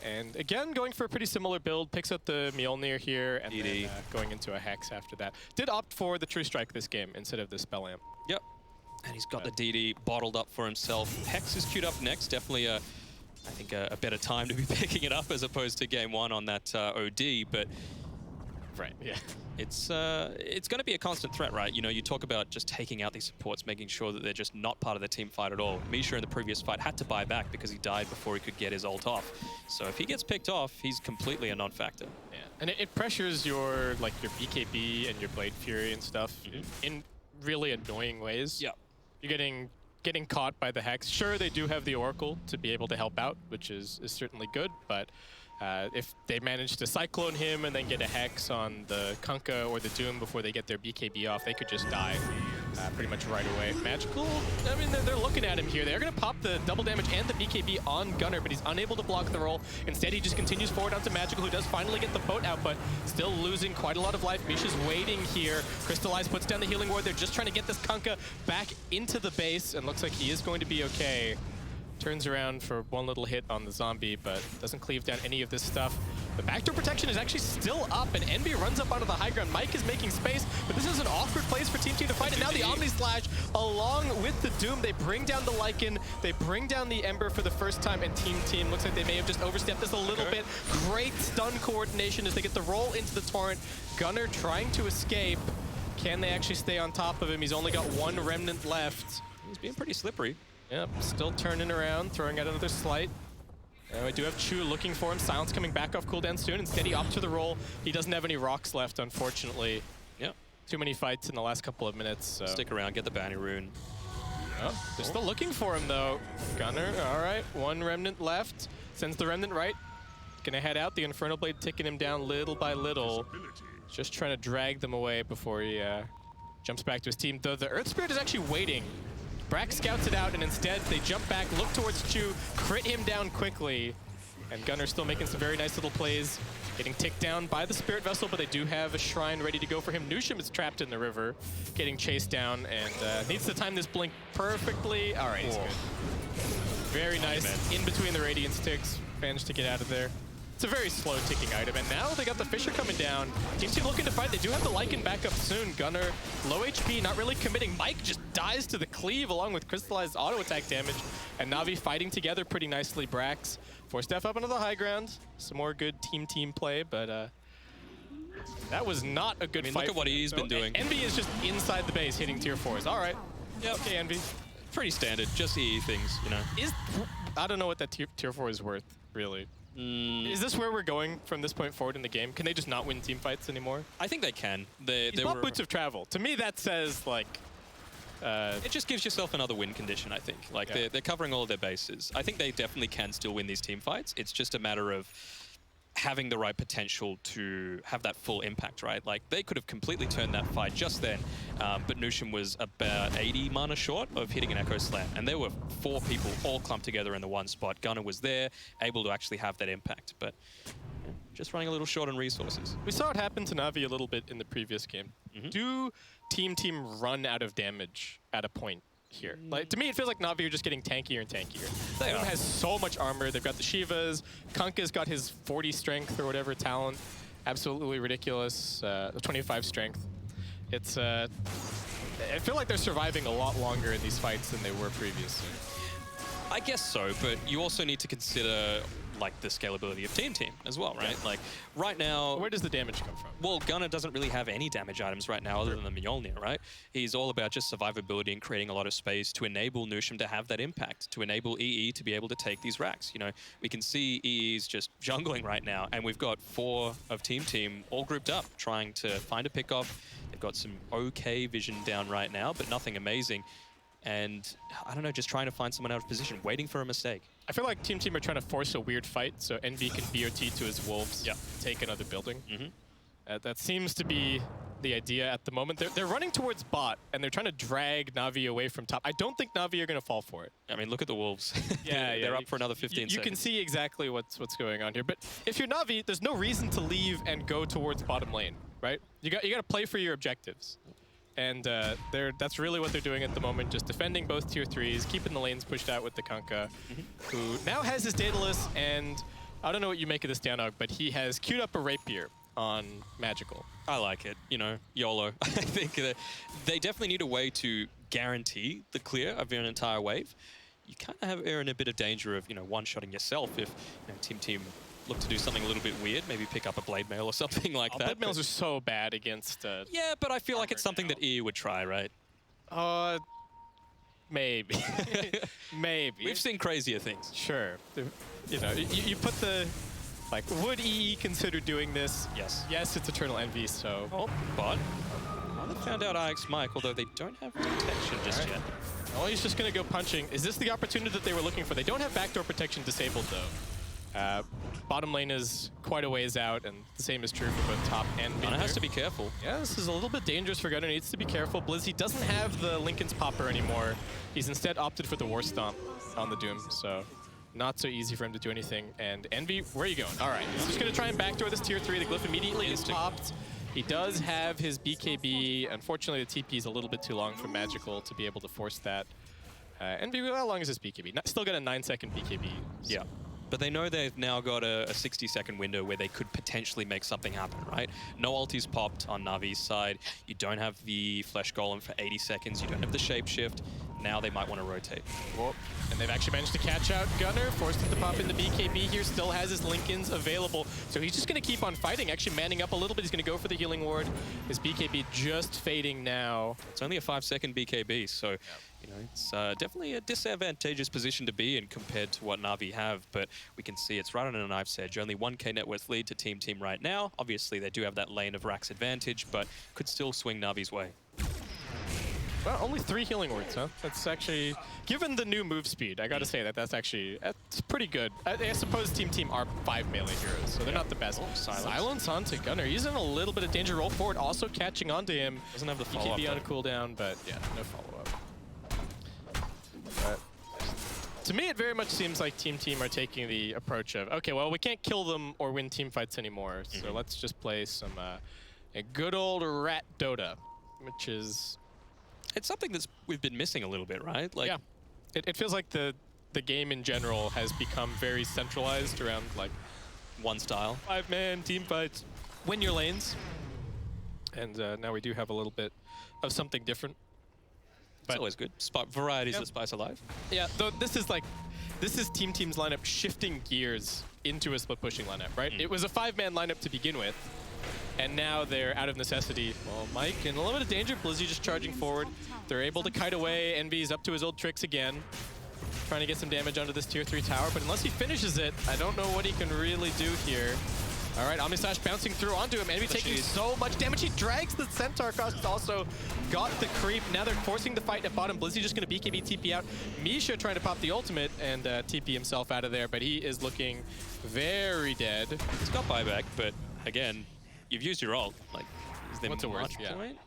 And again, going for a pretty similar build, picks up the Mjolnir here, and then going into a Hex after that. Did opt for the True Strike this game instead of the Spell Amp. Yep. And he's got the DD bottled up for himself. Hex is queued up next. Definitely, I think, a better time to be picking it up as opposed to game 1 on that OD, but... Right, yeah. It's going to be a constant threat, right? You know, you talk about just taking out these supports, making sure that they're just not part of the team fight at all. Misha in the previous fight had to buy back because he died before he could get his ult off. So if he gets picked off, he's completely a non-factor. Yeah, and it pressures your your BKB and your Blade Fury and stuff in really annoying ways. Yeah. You're getting caught by the Hex. Sure, they do have the Oracle to be able to help out, which is certainly good, but if they manage to Cyclone him and then get a Hex on the Kunkka or the Doom before they get their BKB off, they could just die pretty much right away. Magical, I mean, they're looking at him here. They're going to pop the double damage and the BKB on Gunner, but he's unable to block the roll. Instead, he just continues forward onto Magical, who does finally get the boat out, but still losing quite a lot of life. Misha's waiting here. Crystallize puts down the healing ward. They're just trying to get this Kunkka back into the base, and looks like he is going to be okay. Turns around for one little hit on the zombie, but doesn't cleave down any of this stuff. The backdoor protection is actually still up, and Envy runs up onto the high ground. Mike is making space, but this is an awkward place for Team to fight, and now the Omni Slash, along with the Doom, they bring down the Lycan, they bring down the Ember for the first time, and Team looks like they may have just overstepped this a little bit. Great stun coordination as they get the roll into the Torrent. Gunner trying to escape. Can they actually stay on top of him? He's only got one remnant left. He's being pretty slippery. Yep, still turning around, throwing out another Slight. We do have Chu looking for him. Silence coming back off cooldown soon. Instead, he opts for the roll. He doesn't have any rocks left, unfortunately. Yep. Too many fights in the last couple of minutes. So. Stick around, get the bounty rune. Oh, they're still looking for him, though. Gunner, all right. One remnant left. Sends the remnant right. Gonna head out. The Infernal Blade ticking him down little by little. Just trying to drag them away before he jumps back to his team. The Earth Spirit is actually waiting. Brax scouts it out, and instead they jump back, look towards Chu, crit him down quickly. And Gunner's still making some very nice little plays, getting ticked down by the Spirit Vessel, but they do have a Shrine ready to go for him. Nushim is trapped in the river, getting chased down, and needs to time this blink perfectly. All right, he's good. Very nice. In between the Radiance ticks, managed to get out of there. It's a very slow ticking item, and now they got the Fissure coming down. Team looking to fight. They do have the Lycan back up soon. Gunner, low HP, not really committing. Mike just dies to the cleave along with crystallized auto attack damage. And Na'Vi fighting together pretty nicely. Brax forced F up onto the high ground. Some more good team play, but that was not a good fight. Look at what he's been doing. Envy is just inside the base hitting tier 4s. All right. Yep. Okay, Envy. Pretty standard, just EE things, you know. I don't know what that tier 4 is worth, really. Is this where we're going from this point forward in the game? Can they just not win team fights anymore? I think they can. They bought Boots of Travel. To me, that says, like... it just gives yourself another win condition, I think. Like, they're covering all of their bases. I think they definitely can still win these team fights. It's just a matter of having the right potential to have that full impact, right? Like, they could have completely turned that fight just then, but Nushim was about 80 mana short of hitting an Echo Slam, and there were 4 people all clumped together in the one spot. Gunner was there, able to actually have that impact, but just running a little short on resources. We saw it happen to Na'Vi a little bit in the previous game. Do team run out of damage at a point here? Like, to me, it feels like Na'Vi are just getting tankier and tankier. They has so much armor. They've got the Shivas. Kunkka's got his 40 strength or whatever talent. Absolutely ridiculous. 25 strength. It's I feel like they're surviving a lot longer in these fights than they were previously. I guess so, but you also need to consider like the scalability of Team as well, right? Like right now, Where does the damage come from? well, Gunnar doesn't really have any damage items right now other than the Mjolnir, right? He's all about just survivability and creating a lot of space to enable Nusham to have that impact, to enable EE to be able to take these racks. You know, we can see EE's just jungling right now, and we've got 4 of Team all grouped up, trying to find a pick-off. They've got some okay vision down right now, but nothing amazing. And I don't know, just trying to find someone out of position, waiting for a mistake. I feel like Team are trying to force a weird fight, so NV can BOT to his wolves, take another building. That seems to be the idea at the moment. They're running towards bot, and they're trying to drag Na'Vi away from top. I don't think Na'Vi are going to fall for it. I mean, look at the wolves. Yeah, they're up for another 15 seconds. You can see exactly what's going on here. But if you're Na'Vi, there's no reason to leave and go towards bottom lane, right? You got to play for your objectives. And that's really what they're doing at the moment, just defending both tier 3s, keeping the lanes pushed out with the Kunkka, who now has his Daedalus, and I don't know what you make of this Downhog, but he has queued up a Rapier on Magical. I like it, you know, YOLO. I think they definitely need a way to guarantee the clear of an entire wave. You kind of are in a bit of danger of, you know, one-shotting yourself if you know, Team look to do something a little bit weird, maybe pick up a blade mail or something like that. Blade mails are so bad against yeah, but I feel like it's something that EE would try, right? Maybe. Maybe. We've seen crazier things. Sure. You know, you put the... Like, would EE consider doing this? Yes. Yes, it's Eternal Envy, so... Oh, but... Well, they found out IX Mike, although they don't have detection just yet. Oh, he's just going to go punching. Is this the opportunity that they were looking for? They don't have backdoor protection disabled, though. Bottom lane is quite a ways out, and the same is true for both top and mid. Gunnar has to be careful. Yeah, this is a little bit dangerous for Gunnar. Needs to be careful. Blizzy doesn't have the Lincoln's Popper anymore. He's instead opted for the War Stomp on the Doom, so not so easy for him to do anything. And Envy, where are you going? All right, he's just going to try and backdoor this tier 3. The Glyph immediately is popped. He does have his BKB. Unfortunately, the TP is a little bit too long for Magical to be able to force that. Envy, how long is his BKB? Still got a 9-second BKB. So. Yeah. But they know they've now got a 60-second window where they could potentially make something happen, right? No ulti's popped on Navi's side. You don't have the Flesh Golem for 80 seconds. You don't have the Shapeshift. Now they might want to rotate. Whoa. And they've actually managed to catch out Gunnar, forced him to pop in the BKB here, still has his Lincolns available. So he's just going to keep on fighting, actually manning up a little bit. He's going to go for the healing ward. His BKB just fading now. It's only a 5-second BKB, so you know, it's definitely a disadvantageous position to be in compared to what Na'Vi have, but we can see it's right on a knife's edge. Only 1k net worth lead to Team right now. Obviously, they do have that lane of Rax advantage, but could still swing Na'Vi's way. Well, only 3 healing wards, huh? That's actually, given the new move speed, I gotta say that's pretty good. I suppose Team are 5 melee heroes, so they're not the best. Oh, Silence onto Gunnar. He's in a little bit of danger. Roll forward, also catching onto him. Doesn't have the follow-up. He can be on a cooldown, but yeah, no follow-up. To me, it very much seems like Team are taking the approach of, okay, well, we can't kill them or win team fights anymore, so let's just play some a good old rat Dota, which is... It's something that's we've been missing a little bit, right? Like, yeah, it feels like the game in general has become very centralized around like one style. 5-man team fights, win your lanes, and now we do have a little bit of something different. It's always good. Varieties that spice of life. Yeah, though this is Team's lineup shifting gears into a split pushing lineup, right? It was a 5-man lineup to begin with, and now they're out of necessity. Well, Mike in a little bit of danger. Blizzy just charging forward. They're able to kite away. Envy's up to his old tricks again, trying to get some damage onto this tier 3 tower, but unless he finishes it, I don't know what he can really do here. All right, Omnislash bouncing through onto him. Envy taking so much damage. He drags the Centaur across. It's also got the creep. Now they're forcing the fight at bottom. Blizzy just going to BKB TP out. Misha trying to pop the ultimate and TP himself out of there, but he is looking very dead. He's got buyback, but again, you've used your ult. Like, is there much point?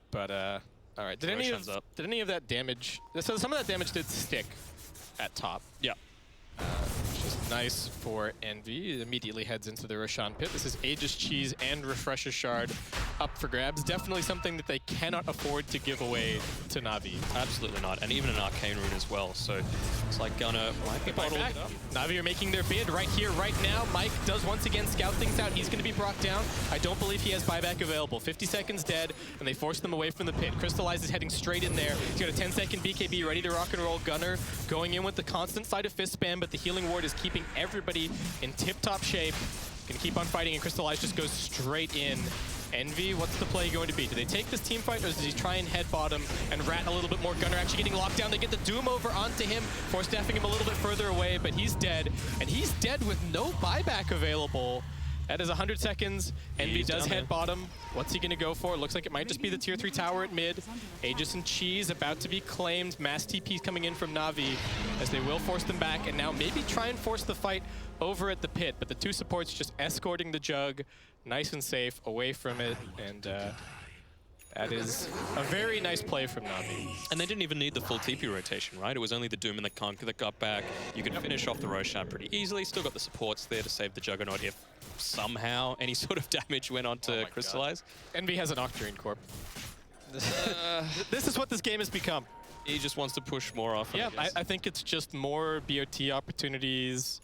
But, all right. Did any of that damage... So some of that damage did stick at top. Yeah. Which is nice for Envy. It immediately heads into the Roshan pit. This is Aegis Cheese and Refresher Shard up for grabs. Definitely something that they cannot afford to give away to Na'Vi. Absolutely not. And even an Arcane Rune as well. So it's like Gunnar might be bottled back. up. Na'Vi are making their bid right here, right now. Mike does once again scout things out. He's going to be brought down. I don't believe he has buyback available. 50 seconds dead, and they force them away from the pit. Crystallize is heading straight in there. He's got a 10-second BKB ready to rock and roll. Gunnar going in with the constant side of fist spam, but the healing ward is keeping everybody in tip-top shape. Gonna keep on fighting, and Crystallize just goes straight in. Envy, what's the play going to be? Do they take this team fight, or does he try and head bottom and rat a little bit more? Gunnar actually getting locked down. They get the Doom over onto him, force staffing him a little bit further away, but he's dead. And he's dead with no buyback available. That is 100 seconds. Envy does head bottom. What's he going to go for? Looks like it might just be the tier 3 tower at mid. Aegis and Cheese about to be claimed. Mass TP's coming in from Na'Vi as they will force them back and now maybe try and force the fight over at the pit. But the two supports just escorting the Jug nice and safe away from it. And that is a very nice play from Na'Vi. And they didn't even need the full TP rotation, right? It was only the Doom and the Conquer that got back. You could finish off the Roshan pretty easily. Still got the supports there to save the Juggernaut if somehow any sort of damage went on to Crystallize. Envy has an Octarine Corp. This is what this game has become. He just wants to push more off. Yeah, I think it's just more BOT opportunities,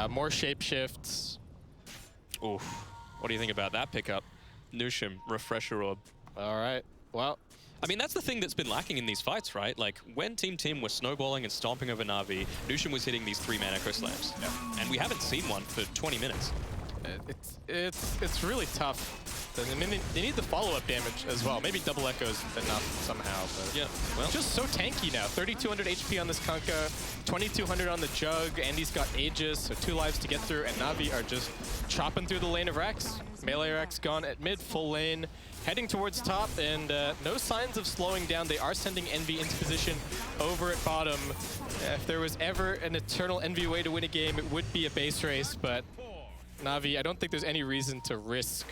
more shapeshifts. Oof. What do you think about that pickup? Nushim, Refresher Orb. All right, well. I mean, that's the thing that's been lacking in these fights, right? Like, when Team were snowballing and stomping over Na'Vi, Nushim was hitting these 3-man Echo Slams. Yeah. And we haven't seen one for 20 minutes. It's really tough. They need the follow-up damage as well. Maybe double echoes enough somehow. But yeah, well, just so tanky now. 3,200 HP on this Kunkka, 2,200 on the Jug. Andy's got Aegis, so 2 lives to get through, and Na'Vi are just chopping through the lane of Rex. Melee Rex gone at mid, full lane, heading towards top, and no signs of slowing down. They are sending Envy into position over at bottom. If there was ever an eternal Envy way to win a game, it would be a base race, but Na'Vi, I don't think there's any reason to risk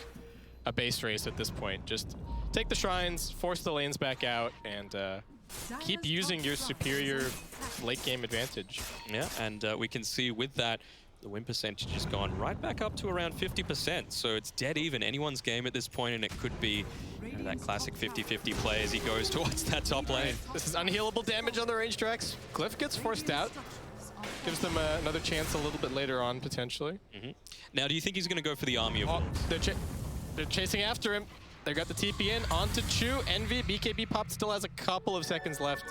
a base race at this point. Just take the shrines, force the lanes back out, and keep using your superior late game advantage. Yeah, and we can see with that, the win percentage has gone right back up to around 50%. So it's dead even anyone's game at this point, and it could be that classic 50-50 play as he goes towards that top lane. This is unhealable damage on the range tracks. Glyph gets forced out. Gives them another chance a little bit later on, potentially. Now, do you think he's going to go for the army of wolves? They're chasing after him. They got the TP in onto Chu. Envy, BKB Pop still has a couple of seconds left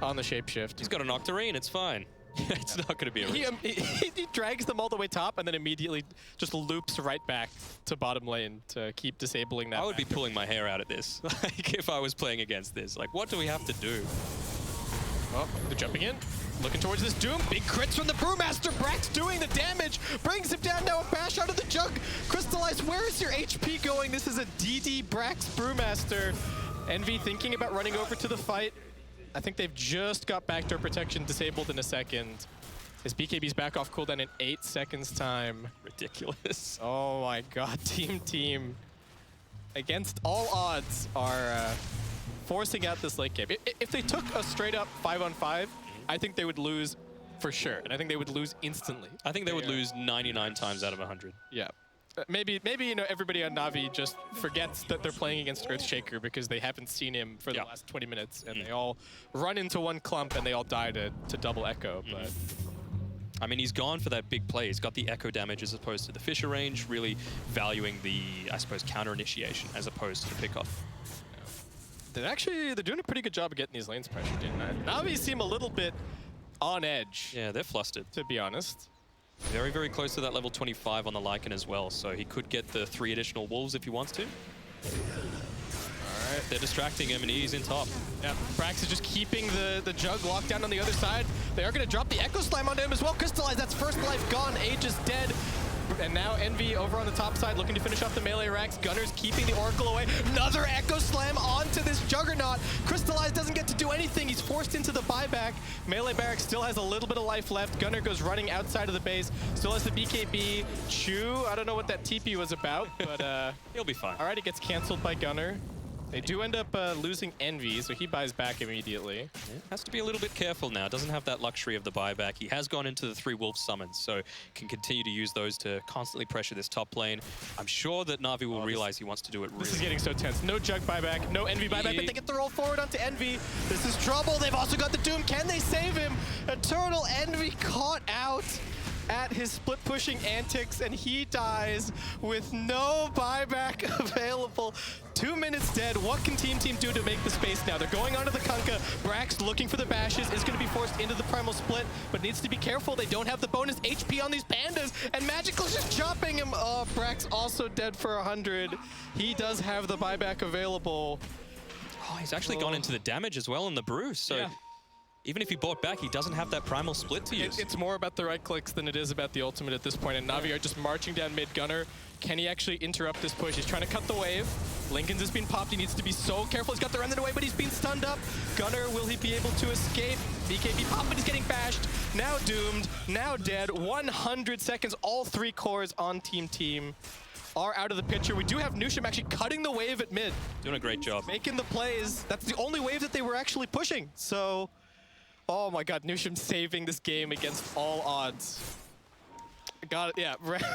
on the shapeshift. He's got an Octarine, it's fine. It's not going to be a risk. He drags them all the way top and then immediately just loops right back to bottom lane to keep disabling that. I would be pulling my hair out at this, like if I was playing against this. Like, what do we have to do? Oh, they're jumping in. Looking towards this Doom. Big crits from the Brewmaster. Brax doing the damage. Brings him down now. A bash out of the Jug. Crystallize, where is your HP going? This is a DD Brax Brewmaster. Envy thinking about running over to the fight. I think they've just got backdoor protection disabled in a second. His BKB's back off cooldown in 8 seconds time. Ridiculous. Oh my god, team. Against all odds are forcing out this late game. If they took a straight up 5-on-5, I think they would lose for sure, and I think they would lose instantly. I think they would lose 99 times out of 100. Yeah. Maybe you know, everybody on Na'Vi just forgets that they're playing against Earthshaker because they haven't seen him for the last 20 minutes, and they all run into one clump and they all die to double echo. But I mean, he's gone for that big play. He's got the echo damage as opposed to the Fisher range, really valuing the, I suppose, counter initiation as opposed to the pickoff. They're doing a pretty good job of getting these lanes pressured in. Na'Vi seem a little bit on edge. Yeah, they're flustered, to be honest. Very, very close to that level 25 on the Lycan as well, so he could get the 3 additional wolves if he wants to. Alright, they're distracting him and he's in top. Yeah, Brax is just keeping the Jug locked down on the other side. They are going to drop the Echo Slam onto him as well. Crystallize, that's first life gone. Aegis dead. And now Envy over on the top side looking to finish off the melee racks. Gunner's keeping the Oracle away. Another Echo Slam onto this Juggernaut. Crystallize doesn't get to do anything. He's forced into the buyback. Melee Barracks still has a little bit of life left. Gunner goes running outside of the base. Still has the BKB. Chu, I don't know what that TP was about, but he'll be fine. All right, it gets canceled by Gunner. They do end up losing Envy, so he buys back immediately. Yeah, has to be a little bit careful now. Doesn't have that luxury of the buyback. He has gone into the 3 Wolf summons, so can continue to use those to constantly pressure this top lane. I'm sure that Na'Vi will realize he wants to do it really. This is getting so tense. No Jug buyback, no Envy buyback, but they get the roll forward onto Envy. This is trouble. They've also got the Doom. Can they save him? Eternal Envy caught out at his split pushing antics, and he dies with no buyback available. 2 minutes dead. What can Team do to make the space now? They're going onto the Kunkka. Brax looking for the bashes, is going to be forced into the primal split, but needs to be careful. They don't have the bonus HP on these pandas, and Magical's just chopping him. Oh, Brax also dead for 100. He does have the buyback available. Oh, he's actually gone into the damage as well in the brew, so yeah. Even if he bought back, he doesn't have that primal split to use. It's more about the right clicks than it is about the ultimate at this point, and Na'Vi are just marching down mid. Gunner, can he actually interrupt this push? He's trying to cut the wave. Lincoln's has been popped. He needs to be so careful. He's got the remnant away, but he's been stunned up. Gunner, will he be able to escape? BKB popped, but he's getting bashed. Now doomed, now dead. 100 seconds, all 3 cores on Team are out of the picture. We do have Nushim actually cutting the wave at mid. Doing a great job. Making the plays. That's the only wave that they were actually pushing. So, oh my god, Nushim saving this game against all odds. Got it, yeah.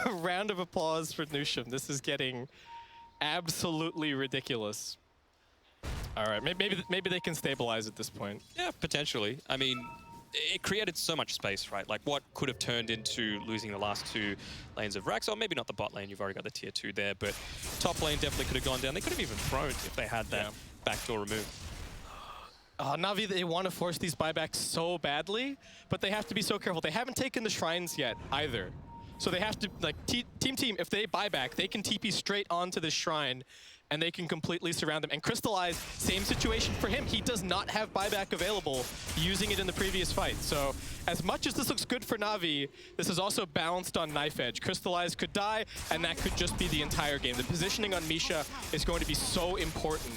Round of applause for Nushim. This is getting absolutely ridiculous. All right, maybe they can stabilize at this point. Yeah, potentially. I mean, it created so much space, right? Like, what could have turned into losing the last 2 lanes of Rax, or maybe not the bot lane, you've already got the tier 2 there, but top lane definitely could have gone down. They could have even thrown if they had that backdoor removed. Na'Vi, they want to force these buybacks so badly, but they have to be so careful. They haven't taken the shrines yet either. So they have to, like, Team, if they buy back, they can TP straight onto the shrine, and they can completely surround them. And Crystallize, same situation for him. He does not have buyback available, using it in the previous fight. So as much as this looks good for Na'Vi, this is also balanced on knife edge. Crystallize could die, and that could just be the entire game. The positioning on Misha is going to be so important.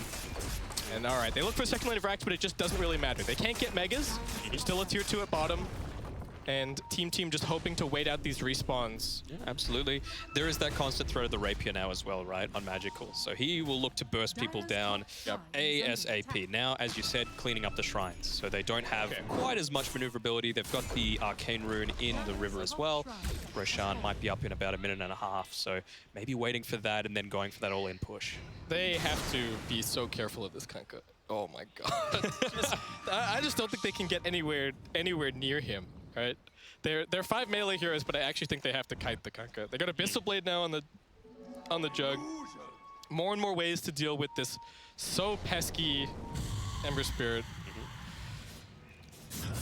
And all right, they look for a second lane of Rax, but it just doesn't really matter. They can't get Megas. Still a tier 2 at bottom. And Team just hoping to wait out these respawns. Yeah, absolutely. There is that constant threat of the Rapier now as well, right, on Magical. So he will look to burst people down ASAP. Now, as you said, cleaning up the shrines. So they don't have quite as much maneuverability. They've got the Arcane Rune in the river as well. Roshan might be up in about 1.5 minutes. So maybe waiting for that and then going for that all-in push. They have to be so careful of this Kunkka. Oh my god. I just don't think they can get anywhere near him. Right, they're 5 melee heroes, but I actually think they have to kite the Kunkka. They got Abyssal Blade now on the Jug. More and more ways to deal with this so pesky Ember Spirit.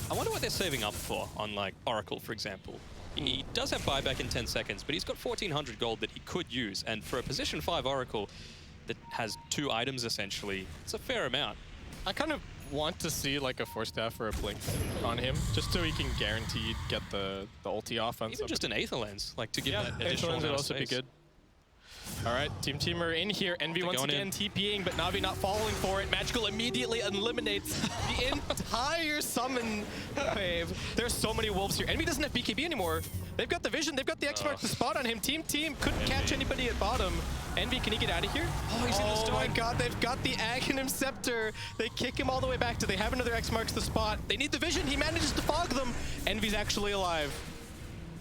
I wonder what they're saving up for on, like, Oracle, for example. He does have buyback in 10 seconds, but he's got 1,400 gold that he could use. And for a position 5 Oracle that has 2 items, essentially, it's a fair amount. I kind of want to see like a Force Staff or a Blink on him, just so he can guaranteed get the ulti off on even just an Aether Lens, like to give that Aether additional Lens would also space. be good. All right, Team are in here. Envy once again TPing, but Na'Vi not falling for it. Magical immediately eliminates the entire summon wave. There's so many wolves here. Envy doesn't have BKB anymore. They've got the vision. They've got the X mark to spot on him. Team couldn't catch anybody at bottom. Envy, can he get out of here? Oh, he's in the storm. Oh my god, they've got the Aghanim Scepter. They kick him all the way back. Do they have another X marks to spot? They need the vision. He manages to fog them. Envy's actually alive.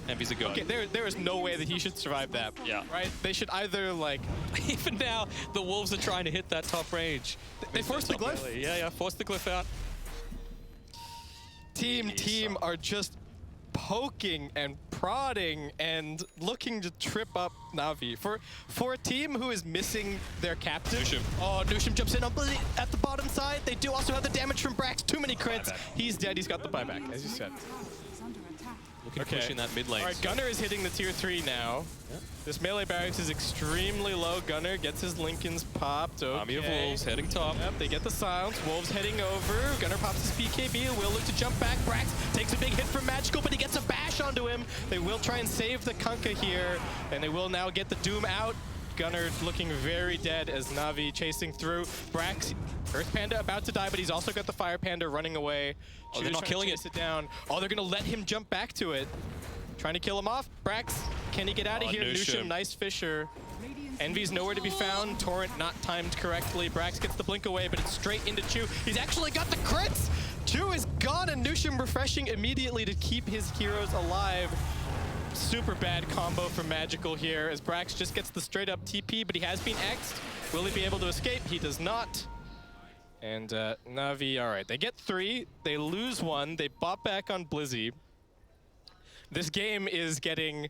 Envy's a go. Okay, there is no way that he should survive that. Yeah. Right? They should either, like... Even now, the Wolves are trying to hit that top range. They forced the glyph. Melee. Yeah, forced the glyph out. Team are just poking and prodding and looking to trip up Na'Vi. For a team who is missing their captain... Nushim. Oh, Nushim jumps in at the bottom side. They do also have the damage from Brax. Too many crits. He's dead. He's got the buyback, as you said. Looking to push in that mid lane. All right, Gunner is hitting the tier 3 now. Yeah. This melee barracks is extremely low. Gunner gets his Lincolns popped. Okay. Army of Wolves heading top. Yep, they get the silence. Wolves heading over. Gunner pops his BKB. Will look to jump back. Brax takes a big hit from Magical, but he gets a bash onto him. They will try and save the Kunkka here, and they will now get the Doom out. Gunner looking very dead as Na'Vi chasing through. Brax, Earth Panda about to die, but he's also got the Fire Panda running away. Oh, they're not killing it. Down. Oh, they're gonna let him jump back to it. Trying to kill him off. Brax, can he get out of here? Nushim, nice Fisher. Envy's nowhere to be found. Torrent not timed correctly. Brax gets the blink away, but it's straight into Chu. He's actually got the crits! Chu is gone, and Nushim refreshing immediately to keep his heroes alive. Super bad combo from Magical here, as Brax just gets the straight up TP, but he has been X'd. Will he be able to escape? He does not. And Na'Vi, all right, they get 3, they lose 1, they bop back on Blizzy. This game is getting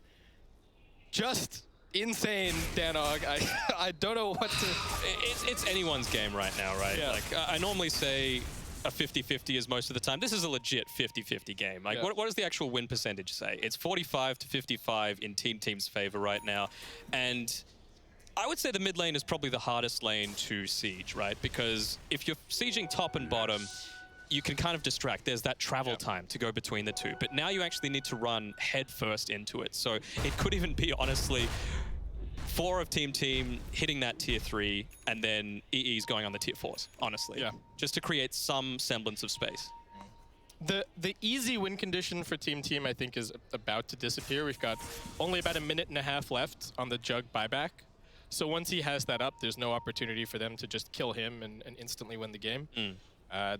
just insane, Danog. I don't know what to... It's anyone's game right now, right? Yeah. Like, I normally say a 50-50 is most of the time. This is a legit 50-50 game. Like, Yeah. what does the actual win percentage say? It's 45 to 55 in team's favor right now. And I would say the mid lane is probably the hardest lane to siege, right? Because if you're sieging top and bottom, you can kind of distract. There's that travel time to go between the two. But now you actually need to run head first into it. So it could even be, honestly, 4 of team hitting that tier 3, and then EE's going on the tier 4s, honestly. Yeah. Just to create some semblance of space. The easy win condition for team, I think, is about to disappear. We've got only about a minute and a half left on the Jug buyback. So once he has that up, there's no opportunity for them to just kill him and instantly win the game.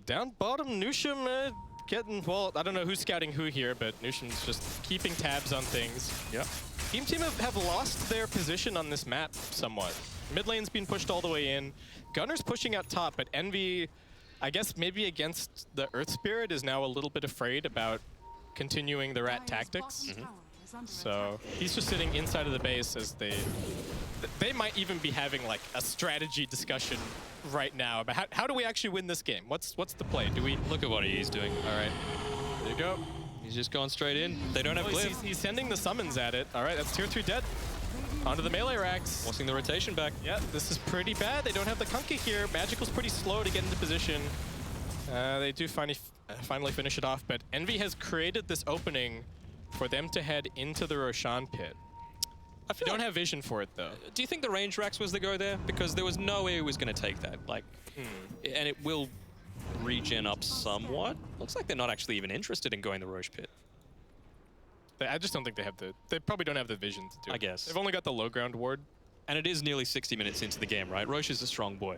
Down bottom, Nushim getting, well, I don't know who's scouting who here, but Nushim's just keeping tabs on things. Yep. Team have lost their position on this map somewhat. Mid lane's been pushed all the way in. Gunner's pushing out top, but Envy, I guess maybe against the Earth Spirit, is now a little bit afraid about continuing the rat tactics. So he's just sitting inside of the base as they might even be having like a strategy discussion right now about how do we actually win this game? What's the play? Do we Look at what he's doing. All right, there you go. He's just going straight in. They don't have glyph. He's sending the summons at it. All right, that's tier 3 dead. Onto the melee racks. Forcing the rotation back. Yeah, this is pretty bad. They don't have the Kunkka here. Magical's pretty slow to get into position. They do finally finish it off, but Envy has created this opening for them to head into the Roshan pit. I feel Don't have vision for it though. Do you think the range racks was the go there? Because there was no way he was going to take that. Like, and it will regen up somewhat. Looks like they're not actually even interested in going the Roche pit. I just don't think they have they probably don't have the vision to do it. I guess. They've only got the low ground ward. And it is nearly 60 minutes into the game, right? Roche is a strong boy.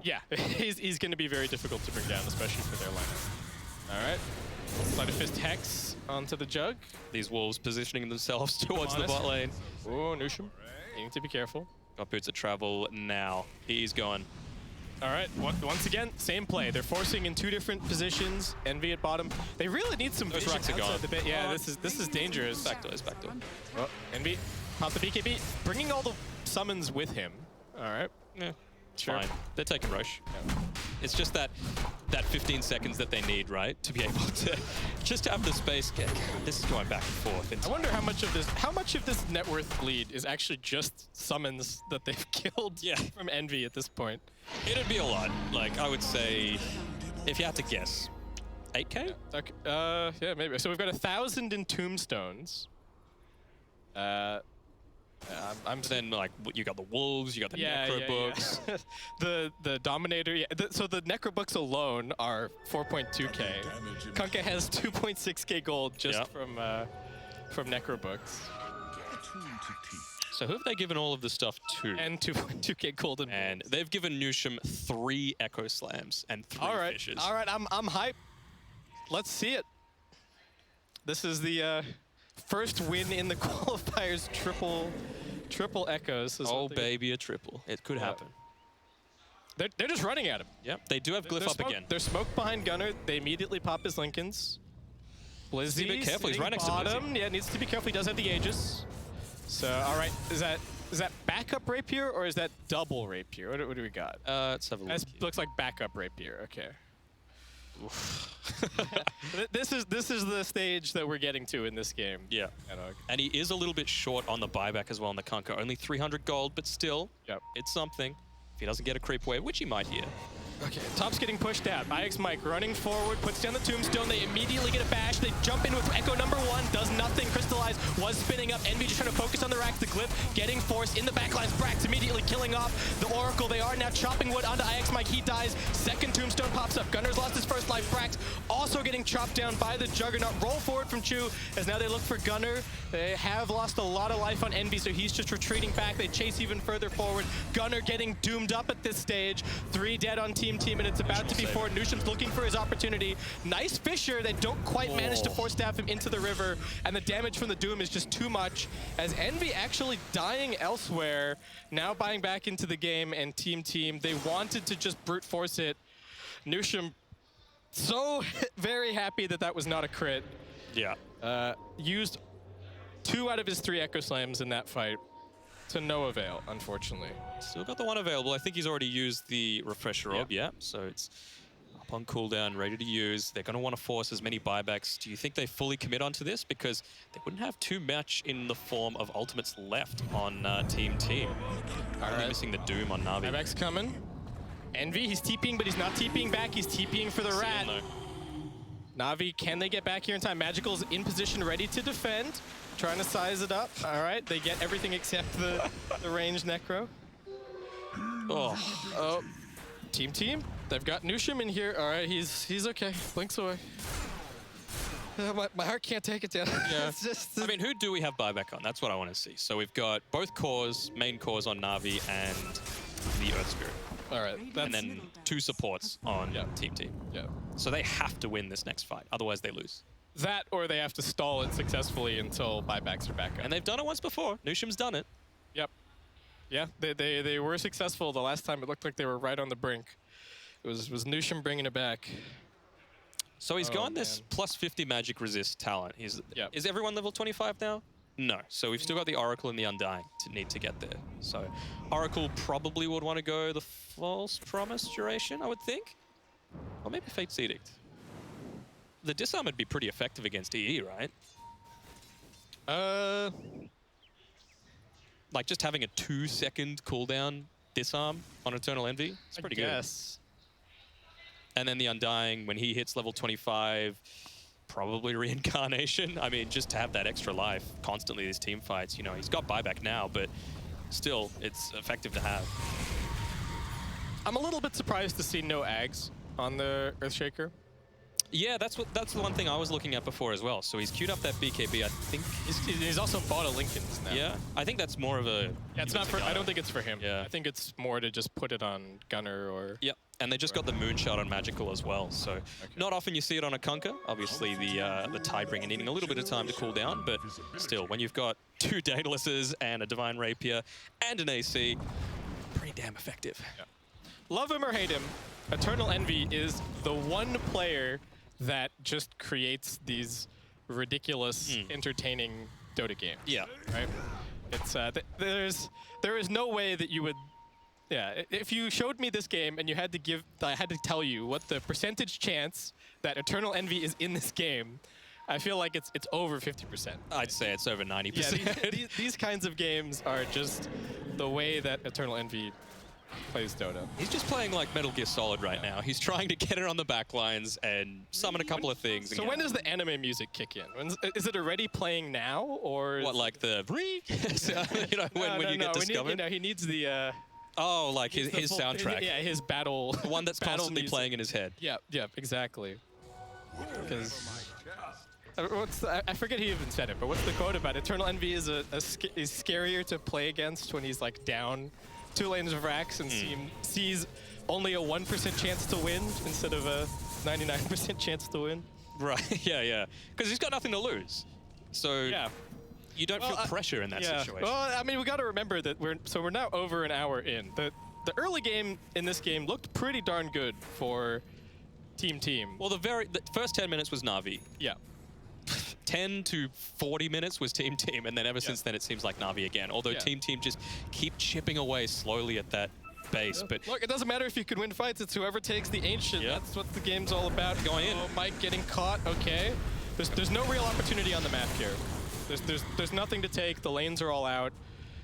Yeah, he's going to be very difficult to bring down, especially for their lineup. All right. Sleight of Fist Hex onto the Jug. These wolves positioning themselves towards the Honest. bot lane. Oh, Nushim. You need to be careful. Got boots of travel now. He's gone. All right, once again, same play. They're forcing in 2 different positions. Envy at bottom. They really need some Those vision racks are gone. outside the bit. Yeah, this is dangerous. Backdoors, backdoor. Oh, Envy, pop the BKB, bringing all the summons with him. All right. Yeah, Sure. fine. They're taking Roche. Yeah. It's just that 15 seconds that they need, right? To be able to just have the space. This is going back and forth. I wonder how much of this net worth bleed is actually just summons that they've killed from Envy at this point. It'd be a lot. Like, I would say, if you had to guess, 8K? Okay. Yeah, maybe. So we've got 1,000 in tombstones. Then, like, you got the wolves, you got the necro books. Yeah. the dominator. Yeah. So the necro books alone are 4.2k. Kunkka has 2.6k gold just from necro books. So who have they given all of this stuff to? And 2.2k gold and they've given Nushim 3 Echo Slams and 3 fishes. All right, I'm hyped. Let's see it. This is the first win in the qualifiers. Triple echoes. Oh baby, a triple. It could happen. They're just running at him. Yep, they do have glyph up again. They're smoked behind Gunner. They immediately pop his Lincolns. Blizzy, be a bit careful. He's right next to Blizzy. Yeah, needs to be careful. He does have the Aegis. So, all right, is that backup rapier or is that double rapier? What do we got? Let's have a look. That looks like backup rapier. Okay. This is the stage that we're getting to in this game. Yeah. And he is a little bit short on the buyback as well on the Kunkka. Only 300 gold, but still, it's something. If he doesn't get a creep wave, which he might here. Okay, top's getting pushed out. IX Mike running forward, puts down the tombstone. They immediately get a bash. They jump in with Echo number 1, does nothing. Crystal realize was spinning up. Envy just trying to focus on the racks. The Glyph getting forced in the backlines. Brax immediately killing off the Oracle. They are now chopping wood onto IX Mike. He dies. Second tombstone pops up. Gunner's lost his first life. Brax also getting chopped down by the Juggernaut. Roll forward from Chu as now they look for Gunner. They have lost a lot of life on Envy, so he's just retreating back. They chase even further forward. Gunner getting doomed up at this stage. 3 dead on Team, and it's about to be 4. Nusham's looking for his opportunity. Nice Fissure. They don't quite manage to force staff him into the river, and the damage from the Doom is just too much, as Envy actually dying elsewhere, now buying back into the game, and Team, they wanted to just brute force it. Nusham so very happy that that was not a crit. Yeah. Used 2 out of his 3 Echo Slams in that fight to no avail, unfortunately. Still got the one available. I think he's already used the Refresher Orb, yeah. So it's up on cooldown, ready to use. They're going to want to force as many buybacks. Do you think they fully commit onto this? Because they wouldn't have too much in the form of ultimates left on Team. Only missing the Doom on Na'Vi. Buyback's coming. Envy, he's TPing, but he's not TPing back. He's TPing for the Rat. Na'Vi, can they get back here in time? Magical's in position, ready to defend. Trying to size it up. All right, they get everything except the ranged Necro. Oh, Team. They've got Nusham in here. All right, he's okay. Blinks away. My heart can't take it down. Yeah. It's just, I mean, who do we have buyback on? That's what I want to see. So we've got both cores, main cores on Na'Vi and the Earth Spirit. all right, And then 2 supports on Team. yeah. So they have to win this next fight, otherwise they lose. That, or they have to stall it successfully until buybacks are back up. And they've done it once before. Nusham's done it. Yep. Yeah, they were successful the last time. It looked like they were right on the brink. It was Nusham bringing it back. So he's gone this plus 50 magic resist talent. Is everyone level 25 now? No. So we've still got the Oracle and the Undying to need to get there. So Oracle probably would want to go the False Promise duration, I would think. Or maybe Fate's Edict. The disarm would be pretty effective against EE, right? Like just having a 2-second cooldown disarm on Eternal Envy. It's pretty good. And then the Undying, when he hits level 25, probably Reincarnation. I mean, just to have that extra life constantly these team fights. You know, he's got buyback now, but still, it's effective to have. I'm a little bit surprised to see no Ags on the Earthshaker. Yeah, that's the one thing I was looking at before as well. So he's queued up that BKB. I think he's also bought a Lincoln's now. Yeah, I think that's more of a. Yeah, it's not for. I don't think it's for him. Yeah, I think it's more to just put it on Gunner or. Yep, and they just got the Moonshot on Magical as well. So not often you see it on a Kunkka. Obviously the Tidebringer needing a little bit of time to cool down, but still, when you've got 2 Daedalus and a Divine Rapier and an AC, pretty damn effective. Yeah. Love him or hate him, Eternal Envy is the one player that just creates these ridiculous, entertaining Dota games. Yeah. Right? It's there is no way that you would. Yeah, if you showed me this game and I had to tell you what the percentage chance that Eternal Envy is in this game, I feel like it's over 50%. I'd say it's over 90%. Yeah, these kinds of games are just the way that Eternal Envy plays Dota. He's just playing like Metal Gear Solid right now. He's trying to get it on the back lines and summon a couple of things. So when does the anime music kick in? Is it already playing now, or what, like the you know, when you get discovered? He needs the oh, like his soundtrack. Yeah, his battle. The one that's constantly music. playing in his head. Yeah, exactly. Because I forget who even said it, but what's the quote about Eternal Envy is is scarier to play against when he's like down 2 lanes of racks and sees only a 1% chance to win instead of a 99% chance to win. Right, yeah. Because he's got nothing to lose. So you don't feel pressure in that situation. Well, I mean, we got to remember that we're now over an hour in. The early game in this game looked pretty darn good for Team. Well, the first 10 minutes was Na'Vi. Yeah. 10 to 40 minutes was Team, and then ever since then it seems like Na'Vi again. Although Team just keep chipping away slowly at that base. But look, it doesn't matter if you can win fights. It's whoever takes the Ancient. That's what the game's all about. Going in. Mike getting caught. Okay. There's no real opportunity on the map here. There's nothing to take. The lanes are all out.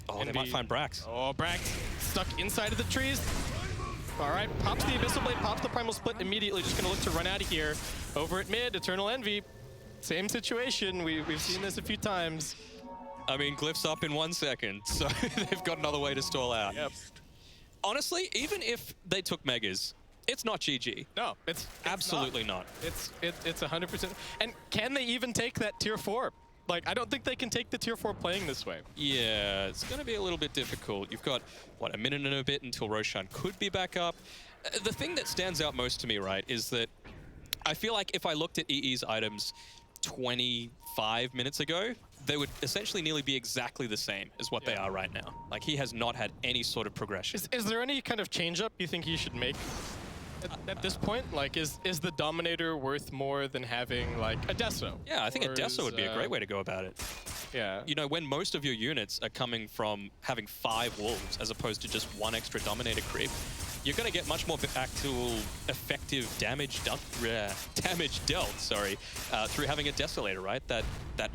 Oh, they might find Brax. Oh, Brax stuck inside of the trees. All right, pops the Abyssal Blade, pops the Primal Split immediately. Just going to look to run out of here. Over at mid, Eternal Envy. same situation. We've seen this a few times. I mean, Glyph's up in 1 second, so they've got another way to stall out. Yep. Honestly, even if they took Megas, it's not GG. No, it's Absolutely not. It's 100%. And can they even take that tier 4? Like, I don't think they can take the tier 4 playing this way. Yeah, it's going to be a little bit difficult. You've got, what, a minute and a bit until Roshan could be back up. The thing that stands out most to me, right, is that I feel like if I looked at EE's items 25 minutes ago, they would essentially nearly be exactly the same as what they are right now. Like, he has not had any sort of progression. Is there any kind of change-up you think he should make at this point? Like, is the Dominator worth more than having, like, a Deso? Yeah, I think a Deso would be a great way to go about it. Yeah. You know, when most of your units are coming from having 5 wolves as opposed to just 1 extra Dominator creep, you're going to get much more actual effective damage dealt, through having a Desolator, right? That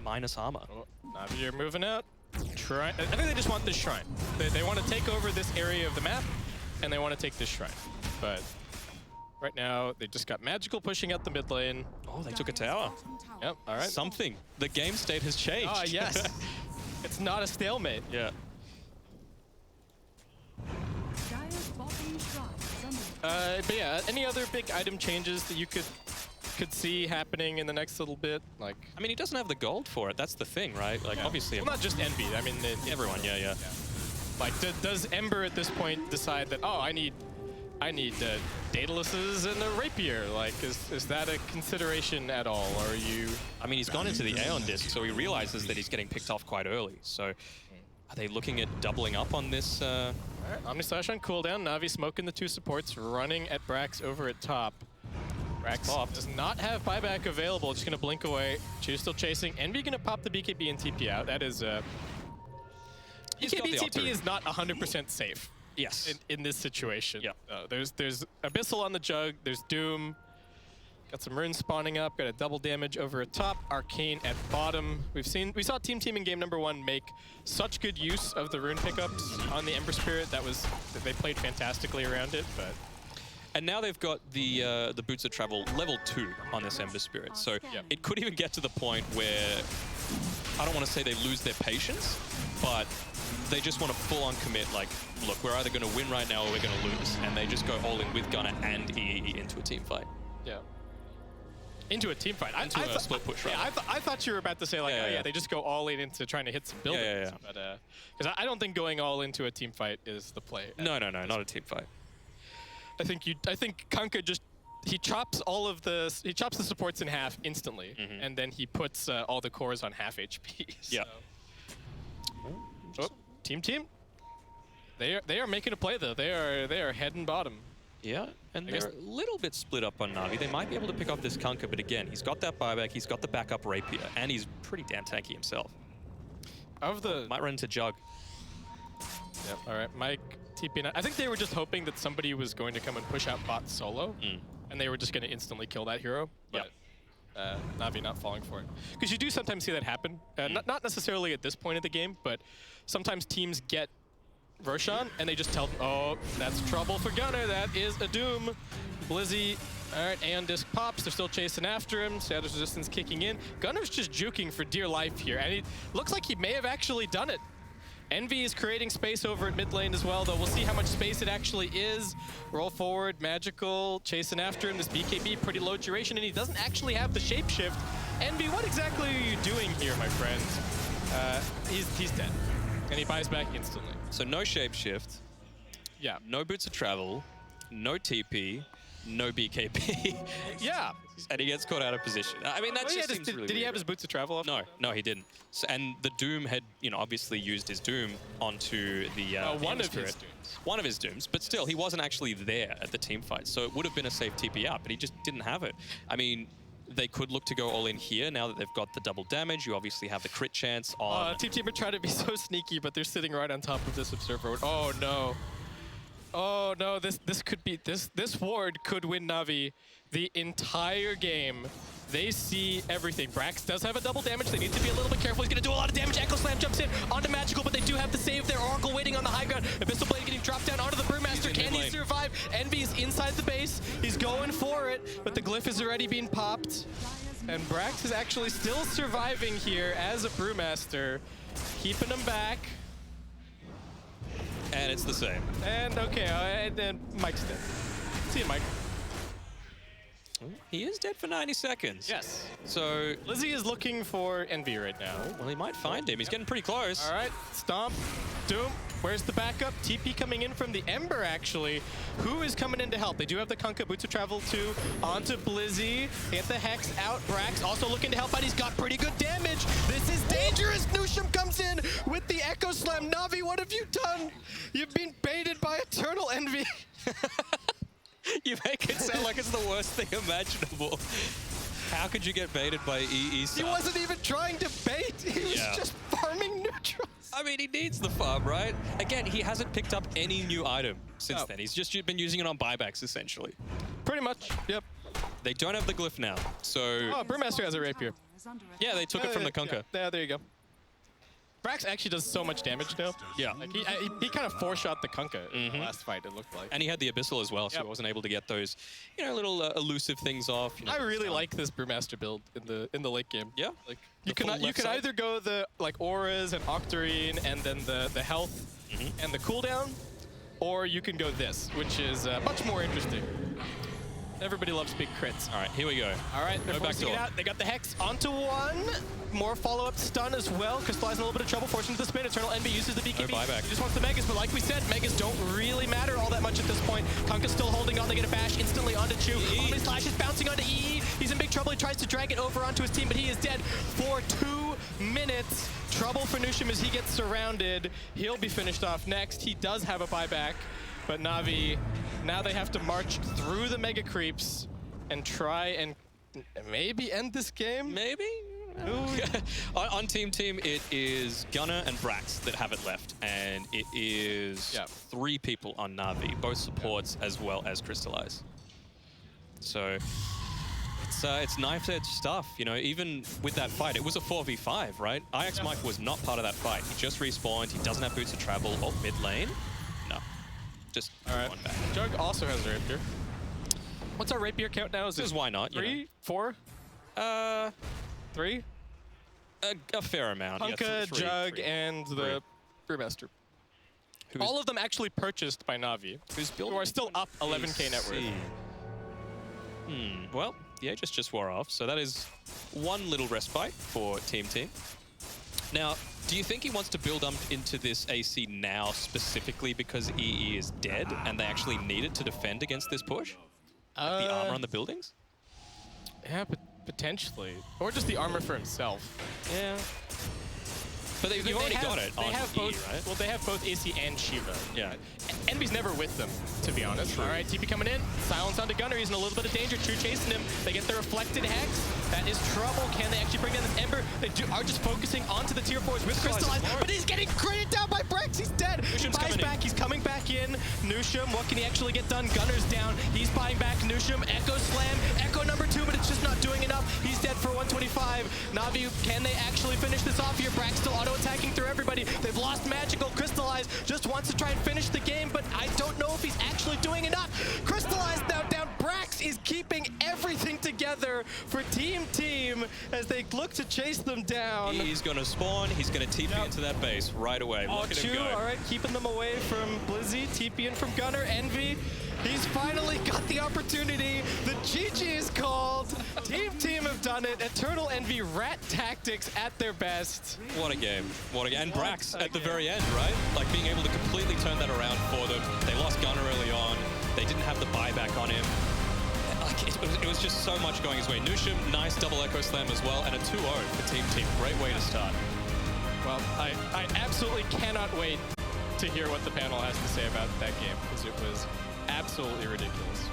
minus armor. Oh, Navi, you're moving out. I think they just want this shrine. They want to take over this area of the map, and they want to take this shrine. But right now, they just got Magical pushing out the mid lane. Oh, they took a tower. Yep, all right. Something. The game state has changed. Ah, yes. It's not a stalemate. Yeah. But yeah, any other big item changes that you could see happening in the next little bit? Like, I mean, he doesn't have the gold for it. That's the thing, right? Like, obviously, well, not just Envy. I mean, everyone. Yeah. Like, does Ember at this point decide that, oh, I need Daedaluses and a Rapier? Like, is that a consideration at all? Or are you? I mean, he's gone into the Aeon disc, so he realizes that he's getting picked off quite early. So, are they looking at doubling up on this? All right, Omnislash on cooldown. Navi smoking the 2 supports, running at Brax over at top. Brax does not have buyback available. Just gonna blink away. Chew still chasing. Envy gonna pop the BKB and TP out. That is BKB TP is not 100% safe. Yes. In this situation. Yeah. There's Abyssal on the Jug. There's Doom. Got some runes spawning up. Got a double damage over at top. Arcane at bottom. We saw Team in game number 1 make such good use of the rune pickups on the Ember Spirit. They played fantastically around it, but. And now they've got the Boots of Travel level 2 on this Ember Spirit. So it could even get to the point where, I don't want to say they lose their patience, but they just want to full-on commit, like, look, we're either going to win right now or we're going to lose. And they just go all in with Gunner and EE into a team fight. Yeah. Into a team fight. Into a split push, right? Yeah, I thought you were about to say, like, they just go all in into trying to hit some buildings. But, because I don't think going all into a team fight is the play. No, not a team fight. I think Kunkka just he chops the supports in half instantly, and then he puts all the cores on half HP. So. Yeah. Oh, team. They are making a play though. They are heading bottom. Yeah, and they're a little bit split up on Navi. They might be able to pick off this Kunkka, but again, he's got that buyback, he's got the backup Rapier, and he's pretty damn tanky himself. Might run into Jug. Yep. All right, Mike. TP. I think they were just hoping that somebody was going to come and push out bot solo, and they were just going to instantly kill that hero. But Navi not falling for it. Because you do sometimes see that happen. Not necessarily at this point of the game, but sometimes teams get Roshan and they just tell them, oh, that's trouble for Gunner. That is a Doom. Blizzy. All right, Aeon Disc pops. They're still chasing after him. Status resistance kicking in. Gunner's just juking for dear life here, and it looks like he may have actually done it. Envy is creating space over at mid lane as well, though we'll see how much space it actually is. Roll forward, Magical, chasing after him. This BKB, pretty low duration, and he doesn't actually have the shapeshift. Envy, what exactly are you doing here, my friend? He's dead, and he buys back instantly. So no shapeshift. Yeah. No Boots of Travel. No TP. No BKB. Yeah. And he gets caught out of position. I mean, that just seems really weird. Did he have his Boots of Travel off? No, he didn't. So, and the Doom had, obviously used his Doom onto the one of his Dooms. One of his Dooms, but still, he wasn't actually there at the team fight, so it would have been a safe TP out, but he just didn't have it. I mean, they could look to go all in here now that they've got the double damage. You obviously have the crit chance on... Team are trying to be so sneaky, but they're sitting right on top of this Observer. Oh, no. Oh, no, this could be... This ward could win Navi the entire game. They see everything. Brax does have a double damage. They need to be a little bit careful. He's going to do a lot of damage. Echo Slam jumps in onto Magical, but they do have the save there. Oracle waiting on the high ground. Abyssal Blade getting dropped down onto the Brewmaster. Can he survive? Envy's inside inside the base. He's going for it, but the glyph is already being popped. And Brax is actually still surviving here as a Brewmaster, keeping him back. And it's the same. And okay, and then Mike's dead. See you, Mike. He is dead for 90 seconds. Yes. So Lizzie is looking for Envy right now. well, he might find him. He's getting pretty close. All right, Stomp, Doom. Where's the backup? TP coming in from the Ember, actually. Who is coming in to help? They do have the Kunkka, Boots of Travel 2 onto Blizzy. They get the Hex out. Brax also looking to help out. He's got pretty good damage. This is dangerous. Nusham comes in with the Echo Slam. Navi, what have you done? You've been baited by Eternal Envy. You make it sound like it's the worst thing imaginable. How could you get baited by EE? He wasn't even trying to bait. He was just farming neutrals. I mean, he needs the farm, right? Again, he hasn't picked up any new item since then. He's just been using it on buybacks, essentially. Pretty much, yep. They don't have the glyph now, so... Oh, Brewmaster has a rapier. Yeah, they took it from the Kunkka. Yeah, there you go. Brax actually does so much damage now. Yeah. Like he kind of four-shot the Kunkka in the last fight, it looked like. And he had the Abyssal as well, so he wasn't able to get those, you know, little elusive things off. You know, I really like this Brewmaster build in the late game. Yeah. Like you can either go the like auras and Octarine and then the health and the cooldown, or you can go this, which is much more interesting. Everybody loves big crits. All right, here we go. All right, they're forcing it out. They got the Hex onto one. More follow-up stun as well. Crystallizing a little bit of trouble, forcing to the spin. Eternal Envy uses the BKB. No buyback. He just wants the Megas, but like we said, Megas don't really matter all that much at this point. Kunkka's still holding on. They get a bash instantly onto Chu. Omni Slash is bouncing onto EE. He's in big trouble. He tries to drag it over onto his team, but he is dead for 2 minutes. Trouble for Nusham as he gets surrounded. He'll be finished off next. He does have a buyback, but Navi, now they have to march through the Mega Creeps and try and maybe end this game? Maybe? On Team, it is Gunnar and Brax that have it left, and it is 3 people on Navi, both supports as well as Crystallize. So it's knife-edge stuff, you know. Even with that fight, it was a 4v5, right? IX Mike was not part of that fight. He just respawned. He doesn't have boots of travel. Oh, mid lane? No, just one back. Jug also has a rapier. What's our rapier count now? Is this why not? 3, 4? 3? A fair amount. Kunkka, Jug, and the Brewmaster. All of them actually purchased by Navi, who are still up 11k net worth. Well, the Aegis just wore off, so that is one little respite for Team. Now, do you think he wants to build up into this AC now specifically because EE is dead and they actually need it to defend against this push? Like the armor on the buildings? Yeah, but potentially. Or just the armor for himself. Yeah. But you've already got it on both, right? Well, they have both AC and Shiva. Yeah. Envy's never with them, to be honest. True. All right, TP coming in. Silence onto Gunnar. He's in a little bit of danger. True chasing him. They get the reflected Hex. That is trouble. Can they actually bring down this Ember? They are just focusing onto the tier 4s with Crystallize, but he's getting crated down by Brax. He's dead. He buys back. He's coming back in. Nusham, what can he actually get done? Gunner's down. He's buying back Nusham. Echo Slam. Echo number 2, but it's just not doing enough. He's dead for 125. Navi, can they actually finish this off here? Brax still auto-attacking through everybody. They've lost Magical. Crystallize just wants to try and finish the game, but I don't know if he's actually doing enough. Crystallize now down. Brax is keeping everything together for Team as they look to chase them down. He's going to spawn. He's going to TP into that base right away. Look at him go. All right, keeping them away from Blizzy. TP in from Gunnar. Envy. He's finally got the opportunity. The GG is called. Team have done it. Eternal Envy, rat tactics at their best. What a game. What a game. And Brax at the very end, right? Like being able to completely turn that around for them. They lost Gunnar early on. They didn't have the buyback on him. Like, it was just so much going his way. Nusham, nice double Echo Slam as well, and a 2-0 for Team. Great way to start. Well, I absolutely cannot wait to hear what the panel has to say about that game, because it was absolutely ridiculous.